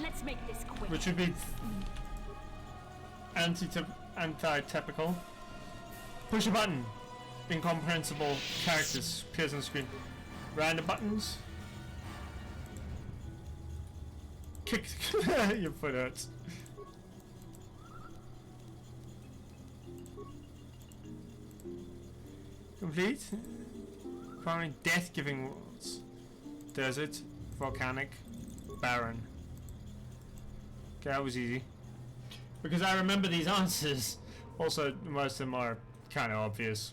Let's make this quick. Which would be anti-typical. Push a button. Incomprehensible characters appears on the screen. Random buttons. Kick. Your foot hurts. Complete. Requiring death-giving worlds. Desert. Volcanic. Barren. Okay, that was easy. Because I remember these answers. Also, most of them are kind of obvious.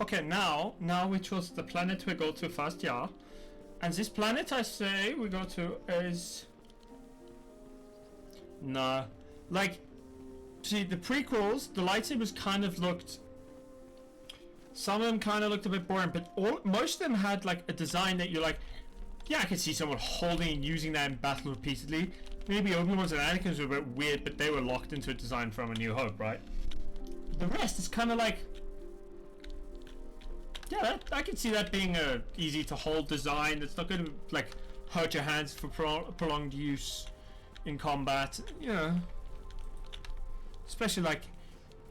Okay, now we chose the planet we go to first, yeah. And this planet I say we go to is... Nah. Like, see, the prequels, the lightsabers kind of looked... Some of them kind of looked a bit boring, but most of them had like a design that you're like, yeah, I can see someone holding and using that in battle repeatedly. Maybe Obi-Wan's and Anakin's were a bit weird, but they were locked into a design from A New Hope, right? The rest is kind of like... Yeah, I can see that being a easy to hold design that's not going to like hurt your hands for prolonged use in combat, you know. Especially like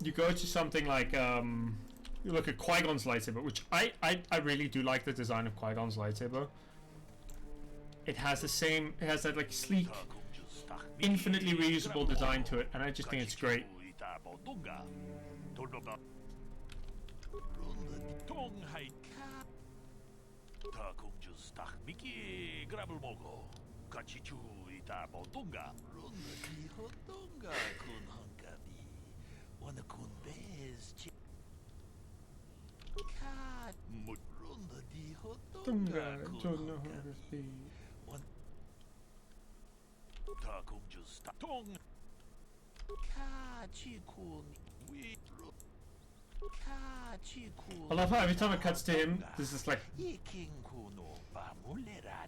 you go to something like you look at Qui-Gon's lightsaber, which I really do like the design of Qui-Gon's lightsaber. It has that like sleek, infinitely reusable design to it, and I just think it's great. I love how every time it cuts to him, there's this like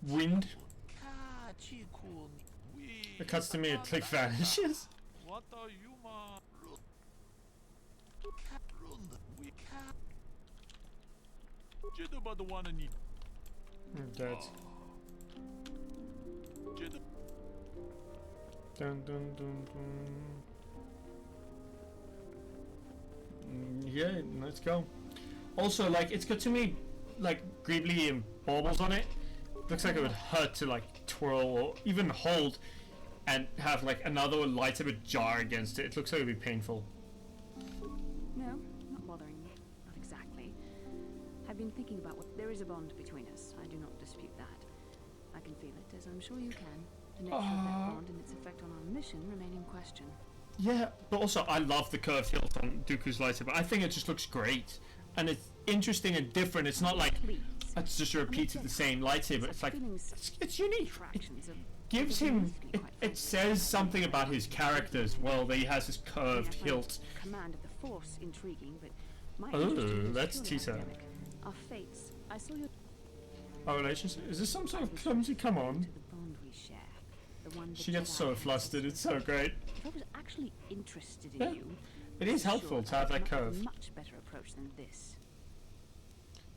wind. It cuts to me, it like vanishes. I'm dead. Dun, dun, dun, dun. Yeah, let's go. Also, like, it's got too many like greebly and baubles on it. Looks like it would hurt to like twirl or even hold and have like another lightsaber jar against it. It looks like it would be painful. No, not bothering me. Not exactly. I've been thinking about what... There is a bond between us. I do not dispute that. I can feel it, as I'm sure you can. The nature of that bond and its effect on our mission remain in question. Yeah, but also I love the curved hilt on Dooku's lightsaber. I think it just looks great. And it's interesting and different. It's not like it's just a repeat of the same lightsaber. It's like, it's unique. It gives him... It says something about his character as well, that he has this curved hilt. Command of the Force intriguing, but my that's Tisa. Our fates. I saw your... Our relationship? Is this some sort of clumsy come on? She gets so flustered, it's so great. If I was actually interested in you, it is helpful to have that curve. A much better approach than this.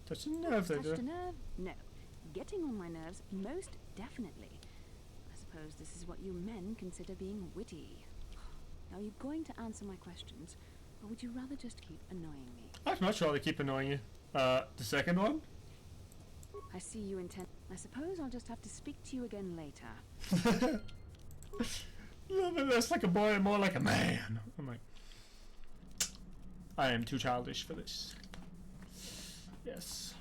Touch a nerve, they do. Touched a nerve? No. Getting on my nerves, most definitely. I suppose this is what you men consider being witty. Now, are you going to answer my questions, or would you rather just keep annoying me? I'd much rather keep annoying you. The second one? I see you intend... I suppose I'll just have to speak to you again later. No, but less like a boy and more like a man. I'm like... I am too childish for this. Yes.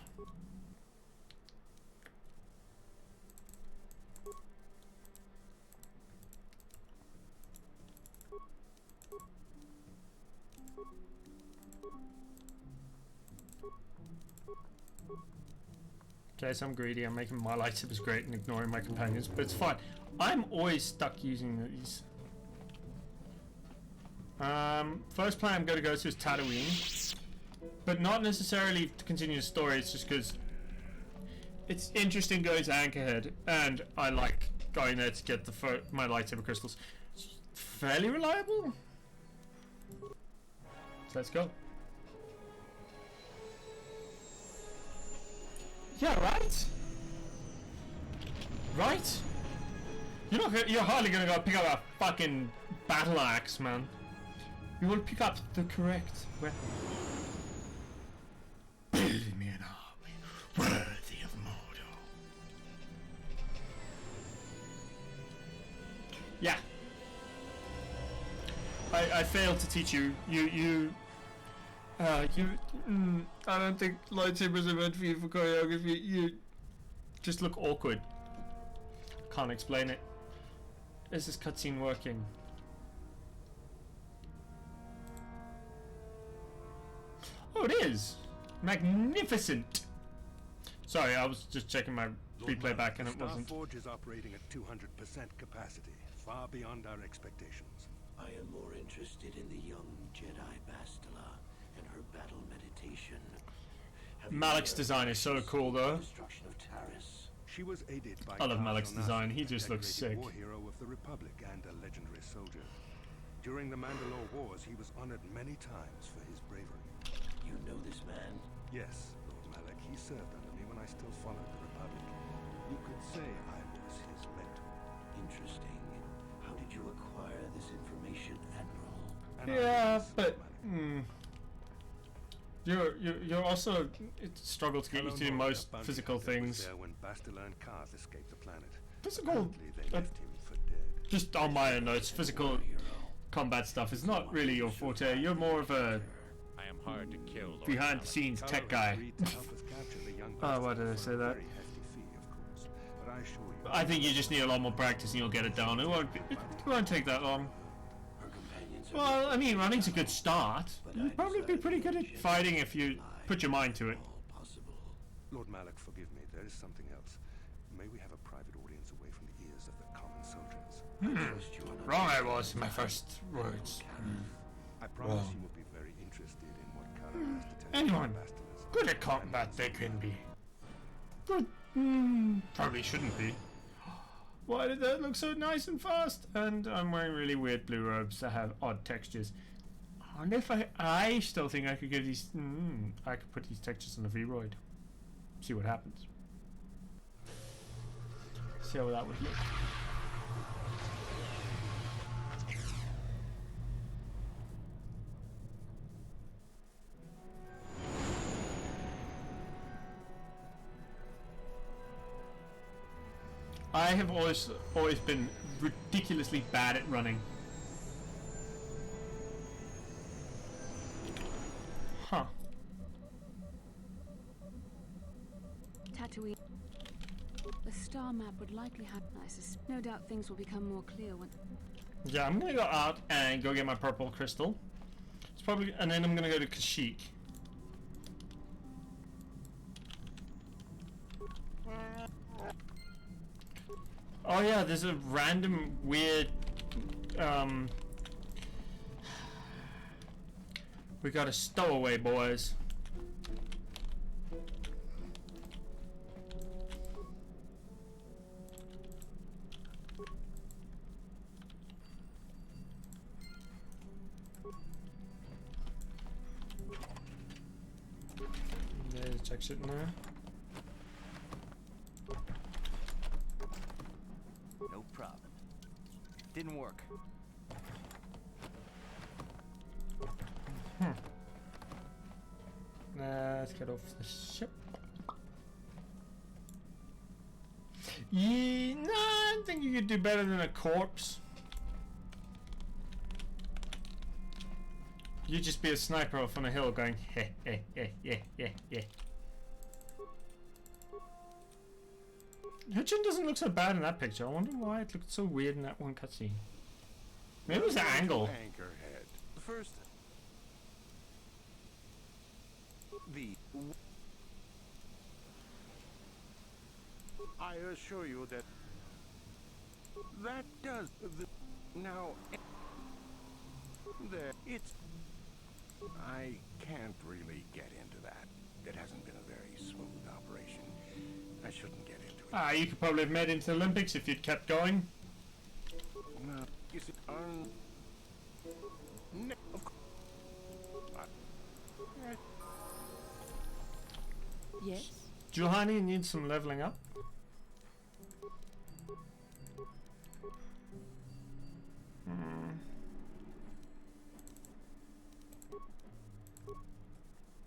Okay, so I'm greedy. I'm making my lightsabers great and ignoring my companions, but it's fine. I'm always stuck using these. First planet I'm going to go to is Tatooine, but not necessarily to continue the story. It's just because it's interesting going to Anchorhead, and I like going there to get my lightsaber crystals. It's fairly reliable. So let's go. Yeah, right? Right? You're hardly gonna go pick up a fucking battle axe, man. You will pick up the correct weapon. Build me an army worthy of Mordor. Yeah. I failed to teach you. I don't think lightsabers are meant for you for choreography. You just look awkward. Can't explain it. Is this cutscene working? Oh, it is. Magnificent! Sorry, I was just checking my replay back and it wasn't. Starforge is operating at 200% capacity, far beyond our expectations. I am more interested in the young Jedi Bastila and her battle meditation. Malik's design is so cool though. Destruction of Taris. She was aided by I love Malik's design, he just looks sick. War hero of the Republic and a legendary soldier. During the Mandalore Wars, he was honored many times for his bravery. You know this man? Yes, Lord Malik. He served under me when I still followed the Republic. You could say I was his mentor. Interesting. How did you acquire this information, Admiral? Yeah, but you're also struggle to get used to most physical things. There when Bastila and Kaz escaped the planet. Physical, They left him for dead. just on my own notes, physical combat stuff is not really your forte. You're more of a I am hard to kill, Lord behind the scenes tech guy. Oh, why did I say that? I think you just need a lot more practice and you'll get it down. It won't take that long. Well, I mean, running's a good start. You'd probably be pretty good at fighting if you put your mind to it. Lord Malik, forgive me. There is something else. May we have a private audience away from the ears of the common soldiers? Wrong I was in my first words. I promise you will be very interested in what Kala has to tell Anyone you about Bastilas. good at combat they can be. Good. Probably shouldn't be. Why did that look so nice and fast? And I'm wearing really weird blue robes that have odd textures. I wonder if I still think I could give these. I could put these textures on a V-Roid. See what happens. See how that would look. I have always been ridiculously bad at running. Huh. Tatooine. The star map would likely have ISIS. No doubt things will become more clear when... Yeah, I'm gonna go out and go get my purple crystal. It's probably, and then I'm gonna go to Kashyyyk. Oh yeah, there's a random weird we got a stowaway, boys. There's check shit in there. No problem. Didn't work. Let's get off the ship. Yeah, nah, I think you could do better than a corpse. You'd just be a sniper off on a hill going, heh, heh, heh, yeah, yeah, yeah. Her chin doesn't look so bad in that picture. I wonder why it looked so weird in that one cutscene. Maybe it was the angle. Anchorhead. First, I assure you that does now. It's. I can't really get into that. It hasn't been a very smooth operation. I shouldn't get into it. You could probably have made it into the Olympics if you'd kept going. You see, no, of course. Yes? Juhani needs some leveling up.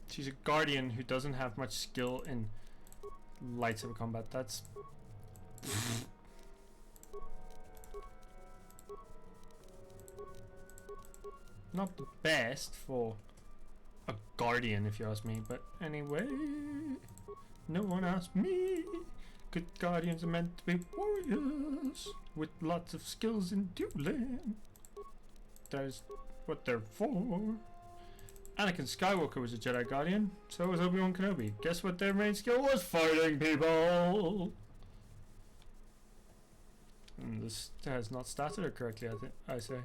She's a guardian who doesn't have much skill in lightsaber combat. That's not the best for a guardian, if you ask me. But anyway, no one asked me. Good guardians are meant to be warriors with lots of skills in dueling. That is what they're for. Anakin Skywalker was a Jedi Guardian, so was Obi-Wan Kenobi. Guess what their main skill was? Fighting people! This has not started it correctly, I say.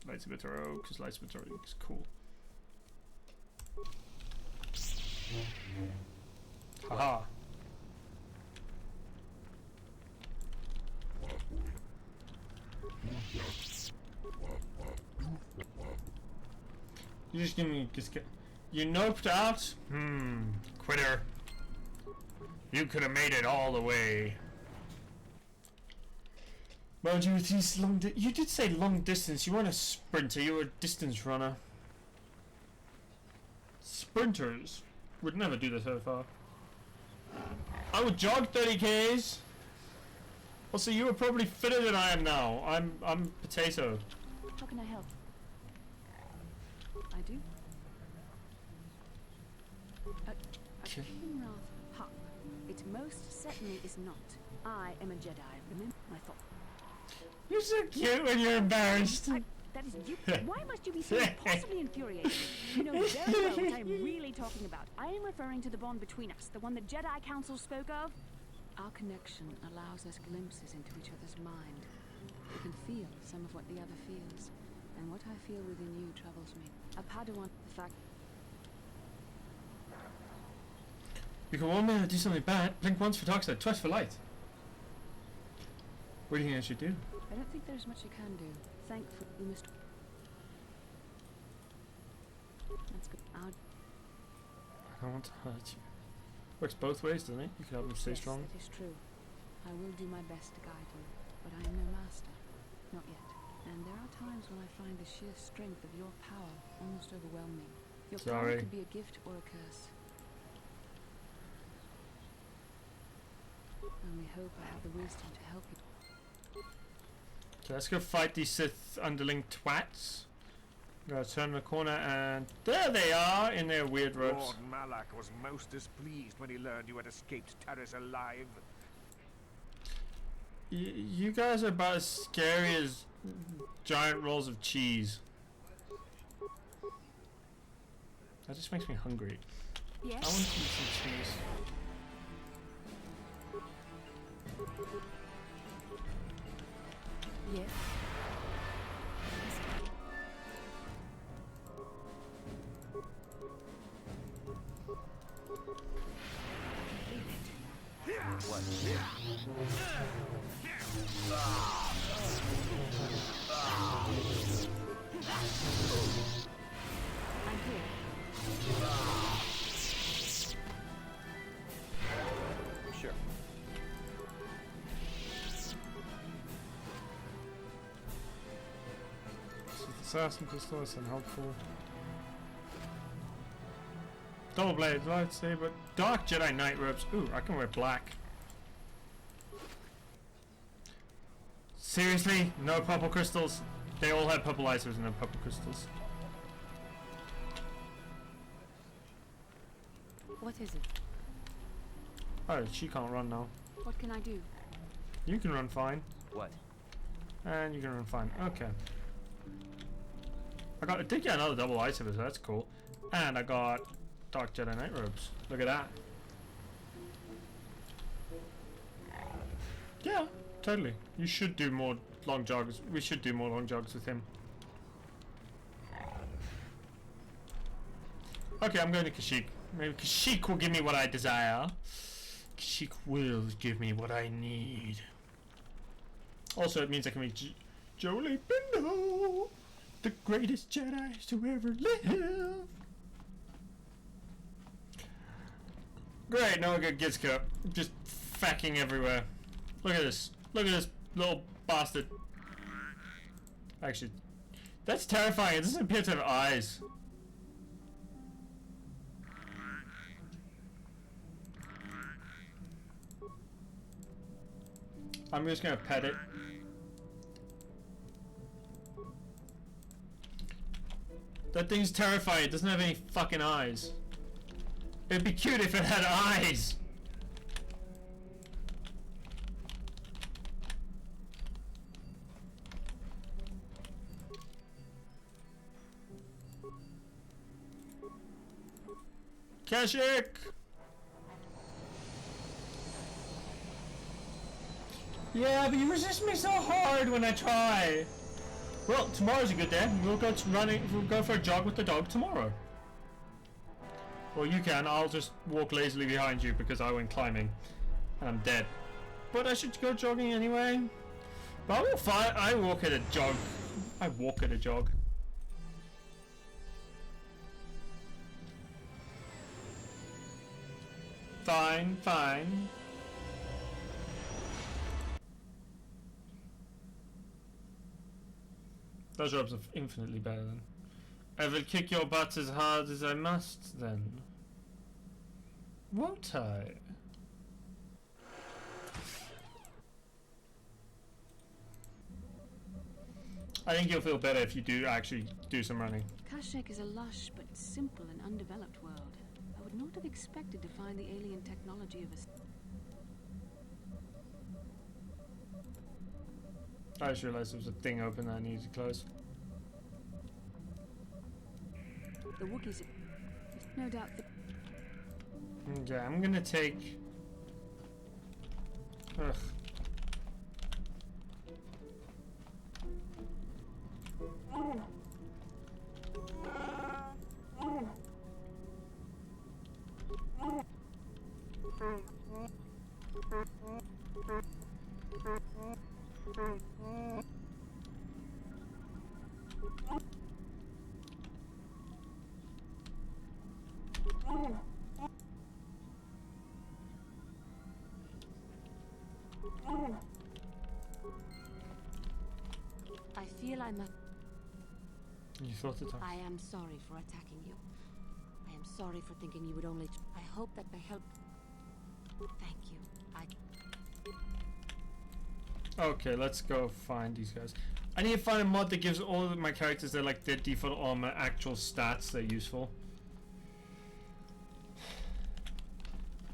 Lightsaber throw, because lightsaber throwing is cool. Haha. You just give me you noped out? Quitter. You could have made it all the way. Mind you, these you did say long distance. You weren't a sprinter, you were a distance runner. Sprinters would never do this so far. I would jog 30 Ks. Also, you were probably fitter than I am now. I'm potato. How can I help? I do. A Kinrath pup. It most certainly is not. I am a Jedi. Remember my thought. You're so cute when you're embarrassed. That is you. Why must you be so impossibly infuriated? You know very well what I'm really talking about. I am referring to the bond between us, the one the Jedi Council spoke of. Our connection allows us glimpses into each other's mind. We can feel some of what the other feels, and what I feel within you troubles me. A Padawan, the fact. You can warn me to do something bad. Blink once for dark side, twice for light. What do you think I should do? I don't think there's much you can do. Thankfully, we must. That's good. I don't want to hurt you. Works both ways, doesn't it? You can help me stay strong. Yes, that is true. I will do my best to guide you, but I am no master. Not yet. And there are times when I find the sheer strength of your power almost overwhelming. Your power could be a gift or a curse. I only hope I have the wisdom to help you. So let's go fight these Sith underling twats. Gotta turn the corner and there they are in their weird robes. Lord Malak was most displeased when he learned you had escaped Taris alive. You guys are about as scary as giant rolls of cheese. That just makes me hungry. Yes. I want to eat some cheese. Yes. What? I'm here. Sure. Assassin pistol is unhelpful. Double blade lightsaber, dark Jedi Knight robes. Ooh, I can wear black. Seriously? No purple crystals? They all have purple lightsabers and no purple crystals. What is it? Oh, she can't run now. What can I do? You can run fine. What? And you can run fine. Okay. I did get another double lightsaber, so that's cool. And I got dark Jedi Knight robes. Look at that. Yeah, totally. You should do more long jogs. We should do more long jogs with him. Okay, I'm going to Kashyyyk. Maybe Kashyyyk will give me what I desire. Kashyyyk will give me what I need. Also, it means I can meet Jolie Bindo, the greatest Jedi to ever live. Great, now I got Gizka just facking everywhere. Look at this. Look at this little bastard. Actually, that's terrifying. It doesn't appear to have eyes. I'm just gonna pet it. That thing's terrifying. It doesn't have any fucking eyes. It'd be cute if it had eyes. Kashyyyk! Yeah, but you resist me so hard when I try. Well, tomorrow's a good day. We'll go for a jog with the dog tomorrow. Well, you can. I'll just walk lazily behind you because I went climbing and I'm dead. But I should go jogging anyway. But I will find. I walk at a jog. I walk at a jog. Fine, fine. Those robes are infinitely better then. I will kick your butt as hard as I must then. Won't I? I think you'll feel better if you do actually do some running. Kashyyyk is a lush but simple and undeveloped world. I would not have expected to find the alien technology of a... I just realized there was a thing open that I needed to close. The Wookiees, no doubt. Okay, I'm gonna take. Ugh. I feel I'm a... You thought it. I am sorry for attacking you. I am sorry for thinking you would only... I hope that by help... Thank you. Okay, let's go find these guys. I need to find a mod that gives all of my characters their default armor actual stats that are useful.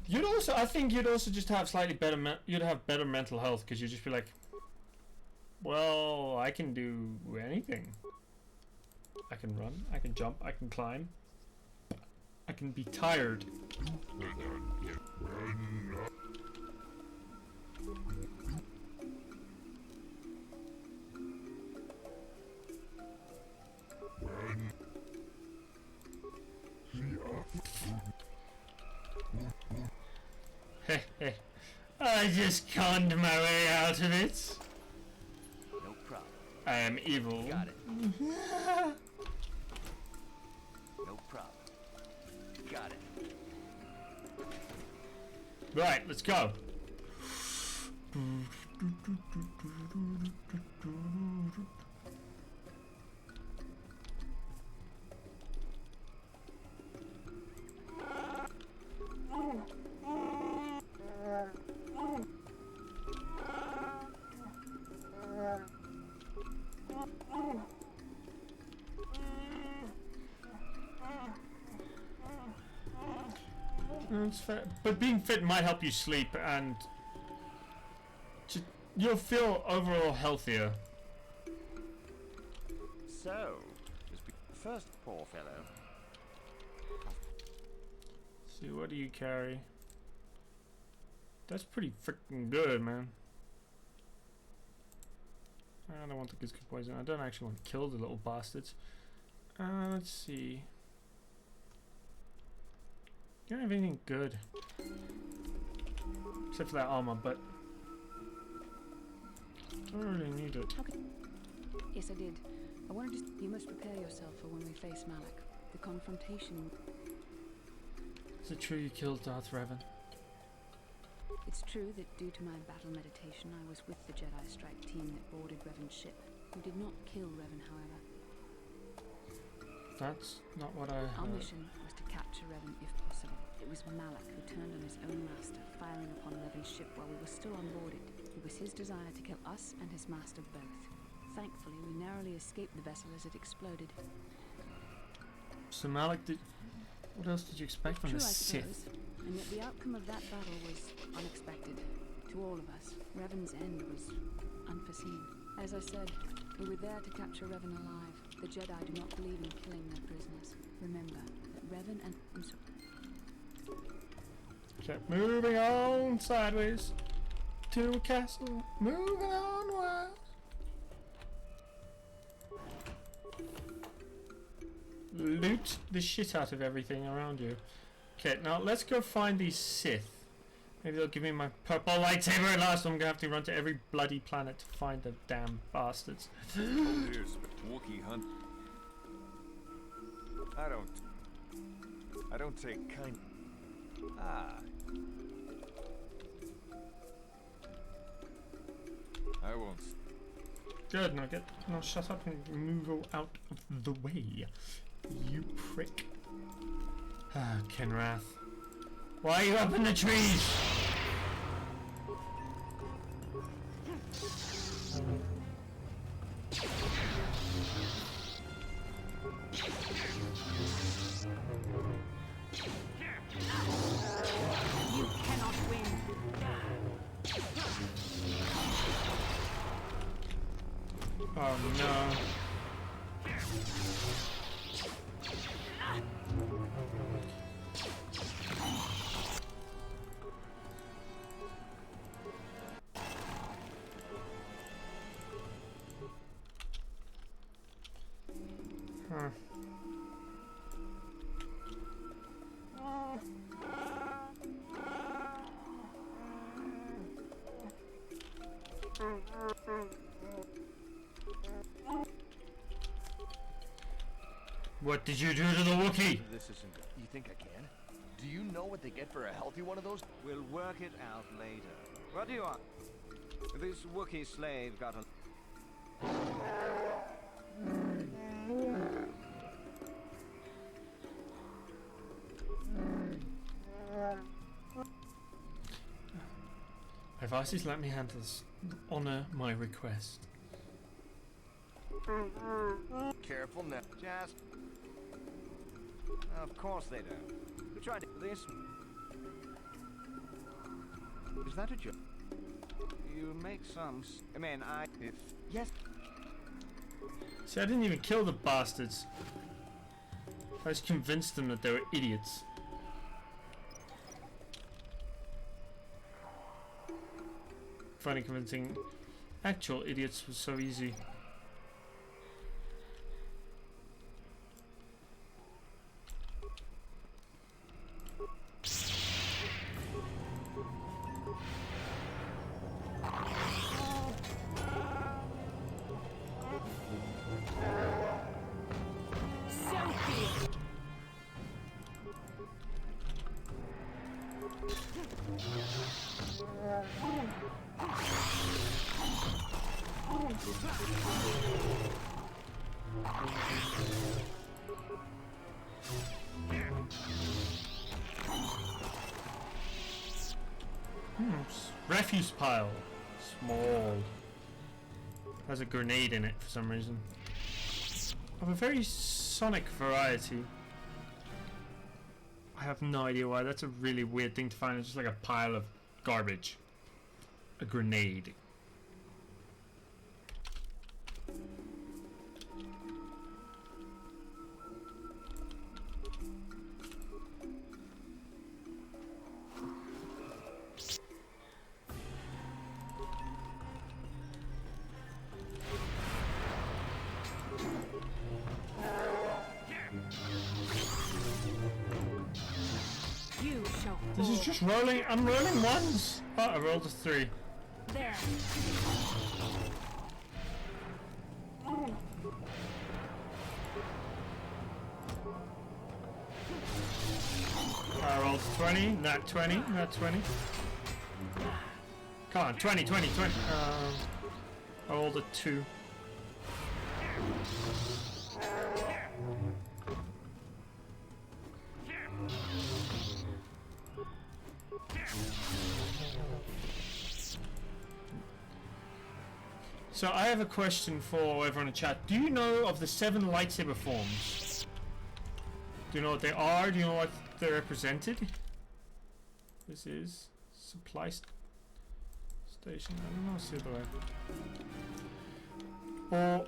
You'd also, I think you'd also just have slightly better, you'd have better mental health because you'd just be like, well, I can do anything. I can run, I can jump, I can climb. I can be tired. I just conned my way out of it. No problem. I am evil. Got it. No problem. Got it. Right, let's go. That's fair. But being fit might help you sleep and you'll feel overall healthier. So, first, poor fellow. See, what do you carry? That's pretty freaking good, man. I don't want the Kashyyyk poison. I don't actually want to kill the little bastards. Let's see. You don't have anything good. Except for that armor, but I don't really need it. Okay. Yes, I did. I wanted to... You must prepare yourself for when we face Malak. The confrontation... Is it true you killed Darth Revan? It's true that due to my battle meditation, I was with the Jedi strike team that boarded Revan's ship. We did not kill Revan, however. That's not what I Our heard. mission was to capture Revan if possible. It was Malak who turned on his own master, firing upon Revan's ship while we were still unboarded. It was his desire to kill us and his master both. Thankfully, we narrowly escaped the vessel as it exploded. So Malak did... What else did you expect from True, the I Sith? suppose. And yet the outcome of that battle was unexpected. To all of us, Revan's end was unforeseen. As I said, we were there to capture Revan alive. The Jedi do not believe in killing their prisoners. Remember that Revan and... Kept moving on sideways to a castle. Moving on west. Loot the shit out of everything around you. Okay, now let's go find these Sith. Maybe they'll give me my purple lightsaber at last. I'm gonna have to run to every bloody planet to find the damn bastards. Oh, here's Wookiee hunt. I don't take kind. Ah. I won't. Good, now shut up and move out of the way. You prick. Ah, Kenrath. Why are you up in the trees? You cannot win. Oh no. Huh. What did you do to the Wookiee? This isn't good. You think I can? Do you know what they get for a healthy one of those? We'll work it out later. What do you want? This Wookiee slave got a... If Isis let me handle this, honor my request. Careful now. Just... Of course they don't. We tried this. Is that a joke? You make some... I mean, if... Yes. See, I didn't even kill the bastards. I just convinced them that they were idiots. Finding convincing actual idiots was so easy. Refuse pile. Small. Has a grenade in it for some reason. Of a very Sonic variety. I have no idea why. That's a really weird thing to find. It's just like a pile of garbage. A grenade. This is just rolling. I'm rolling ones. Oh, I rolled a 3. There. I rolled 20. Not 20. Not 20. Come on, 20, 20, 20. I rolled a 2. So I have a question for everyone in chat. Do you know of the 7 lightsaber forms? Do you know what they are? Do you know what they're represented? This is supply station. I don't know. See the way. Or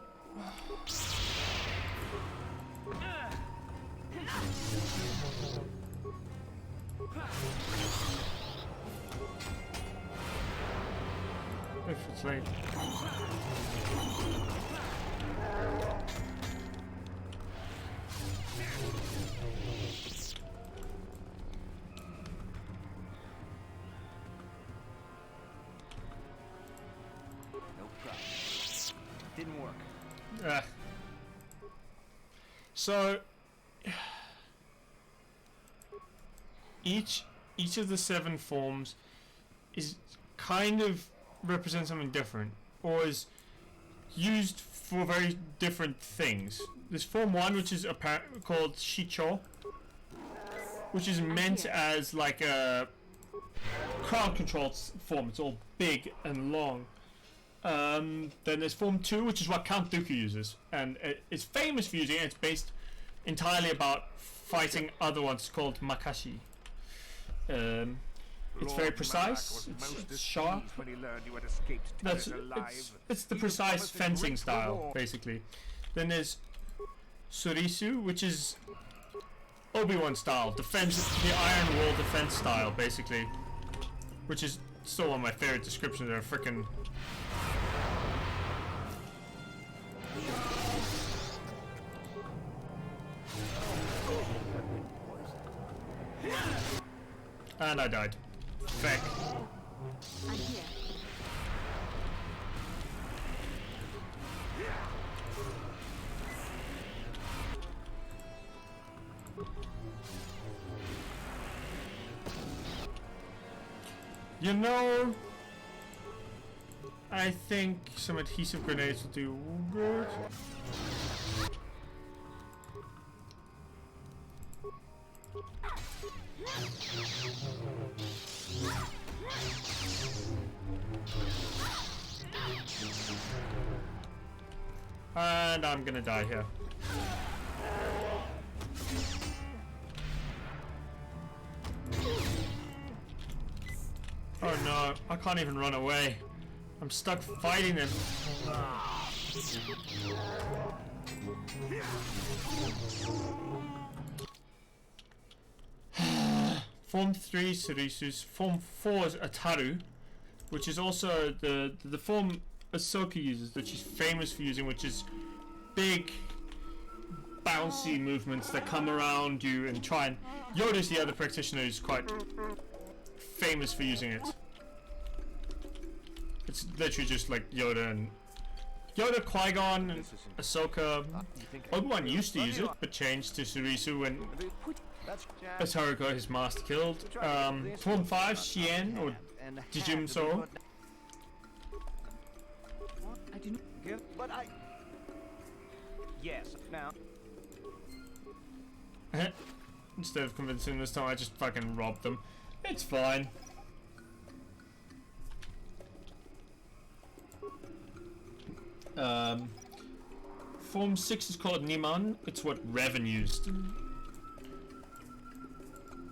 if it's late. No problem. Didn't work. So each of the 7 forms is kind of represents something different, or is used for very different things. There's form 1, which is called Shicho, which is meant as like a crowd control form. It's all big and long. Then there's form 2, which is what Count Dooku uses, and it's famous for using it. It's based entirely about fighting other ones called Makashi. It's very precise, it's sharp. It's the precise fencing style, basically. Then there's Surisu, which is Obi-Wan style, the Iron Wall defense style, basically. Which is still one of my favorite descriptions. They're freaking. And I died. Feck. I'm here. You know, I think some adhesive grenades will do good. And I'm gonna die here. Oh no, I can't even run away. I'm stuck fighting them. Form 3 Surisus. Form 4 is Ataru, which is also the form Ahsoka uses, which she's famous for using, which is big, bouncy movements that come around you and try and... Yoda's the other practitioner who's quite famous for using it. It's literally just like Yoda and... Yoda, Qui-Gon, and Ahsoka. Obi-Wan used to use it, but changed to Surisu when Ataru got his master killed. Form 5, Shien, or Jijimso. I do not give, but I... Yes, now... Instead of convincing this time, I just fucking robbed them. It's fine. Form 6 is called Niman. It's what Revan used.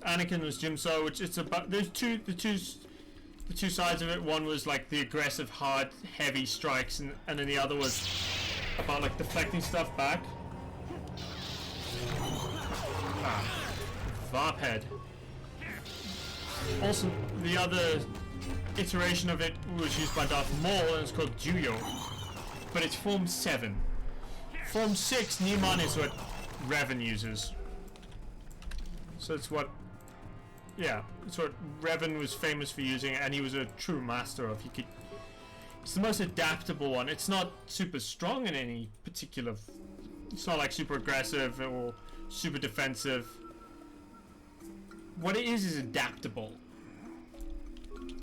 Anakin was Jimso, which it's about... There's the two sides of it. One was like the aggressive, hard, heavy strikes, and then the other was about like deflecting stuff back. Varphead. Also, the other iteration of it was used by Darth Maul, and it's called Juyo. But it's Form 7. Form 6, Niman, is what Revan uses. So it's what... Yeah, it's what Revan was famous for using, and he was a true master of. It's the most adaptable one. It's not super strong in any particular... It's not like super aggressive or super defensive. What it is adaptable.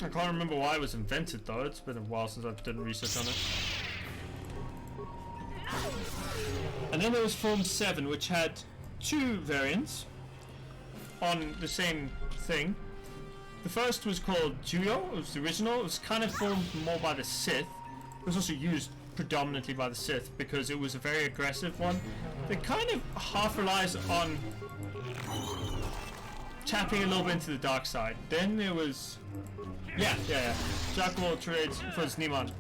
I can't remember why it was invented though. It's been a while since I've done research on it. And then there was Form 7, which had 2 variants on the same thing. The first was called Juyo. It was the original. It was kind of formed more by the Sith. It was also used predominantly by the Sith because it was a very aggressive one. It kind of half relies on tapping a little bit into the dark side. Then there was... Yeah. Jack of all trades was Niman.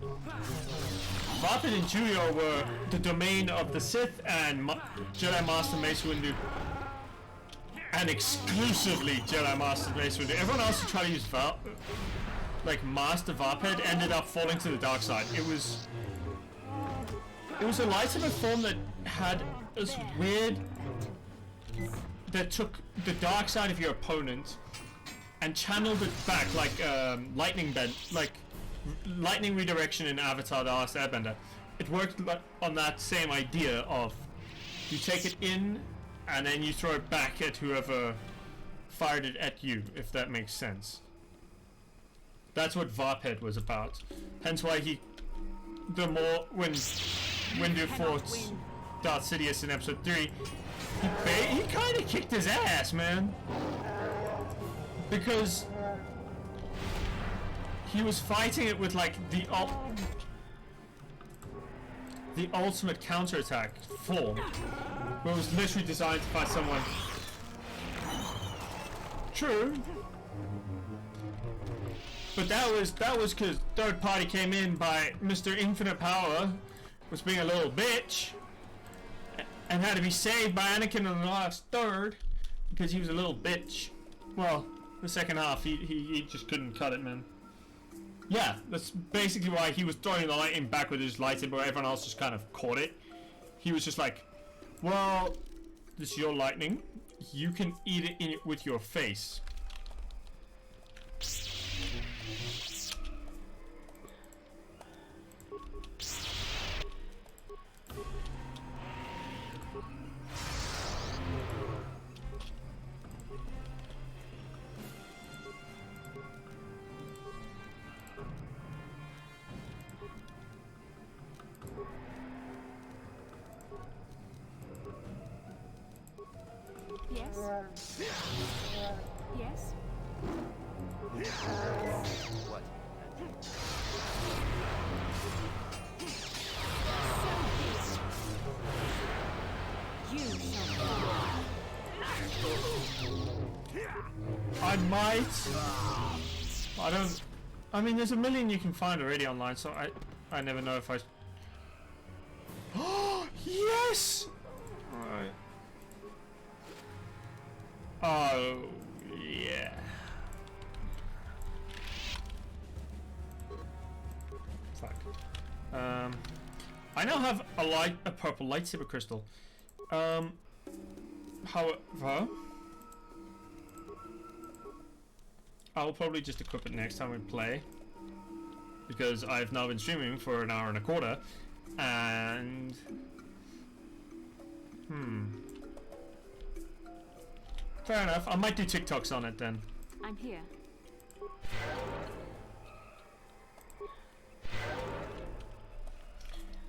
Varphead and Juyo were the domain of the Sith and Jedi Master Mace Windu. And exclusively Jedi Master Mace Windu. Everyone else who tried to use like Master Varped ended up falling to the dark side. It was a lightsaber form that had this weird, that took the dark side of your opponent and channeled it back like lightning bend, like lightning redirection in Avatar: The Last Airbender. It worked on that same idea of you take it in and then you throw it back at whoever fired it at you, if that makes sense. That's what Varped was about. Hence why when Windu fought Darth Sidious in episode 3, he kind of kicked his ass, man. Because he was fighting it with like the ultimate counterattack form, where it was literally designed to fight someone. True. But that was because third party came in by Mr. Infinite Power was being a little bitch and had to be saved by Anakin in the last third because he was a little bitch. Well, the second half he just couldn't cut it, man. Yeah, that's basically why he was throwing the lightning back with his lightsaber, but everyone else just kind of caught it. He was just like, well, this is your lightning. You can eat it in it with your face. Yes? Yes? What? You shall I might. I don't. I mean, there's a million you can find already online, so I never know if I. Oh yes! Alright. Oh yeah. Fuck. I now have a purple lightsaber crystal. However, I'll probably just equip it next time we play, because I've now been streaming for an hour and a quarter, and fair enough. I might do TikToks on it then. I'm here.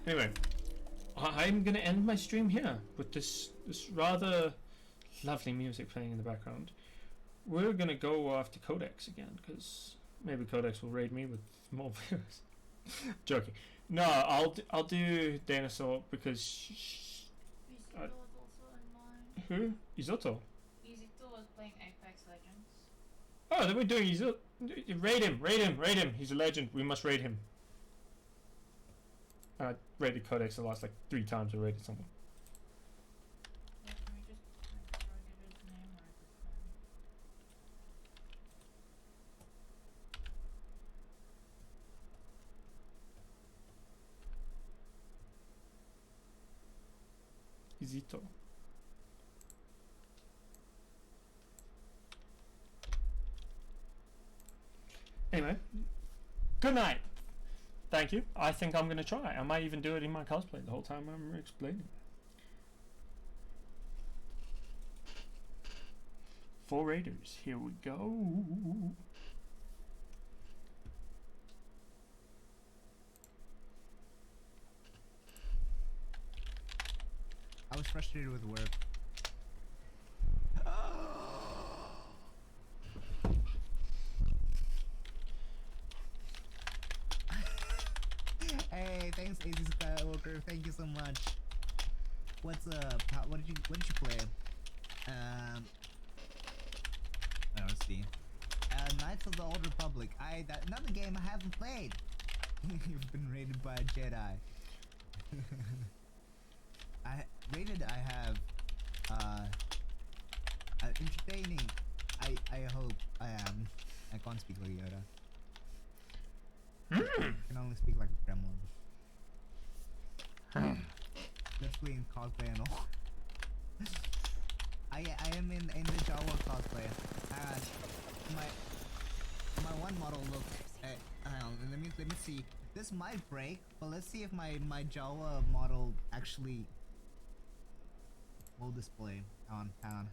Anyway, I'm gonna end my stream here with this rather lovely music playing in the background. We're gonna go after Codex again, because maybe Codex will raid me with more viewers. Joking. No, I'll do Dinosaur because who? Isoto. Isoto was playing Apex Legends. Oh, then we're doing Isoto. Raid him. He's a legend. We must raid him. I raided Codex the last like 3 times I raided someone. Yeah, can we just give his name or is it fine? Izito. Anyway, good night. Thank you. I think I'm gonna try. I might even do it in my cosplay the whole time I'm explaining. 4 raiders. Here we go. I was frustrated with work. Hey, thanks, AZ Skywalker. Thank you so much. What's up? What did you play? Let's see. Knights of the Old Republic. Another game I haven't played. You've been raided by a Jedi. I have entertaining. I hope I am. I can't speak like Yoda. can only speak like a gremlin. Literally in cosplay and all. I am in the Jawa cosplay. My one model looked. Hang on, let me see. This might break, but let's see if my Jawa model actually will display. Hang on.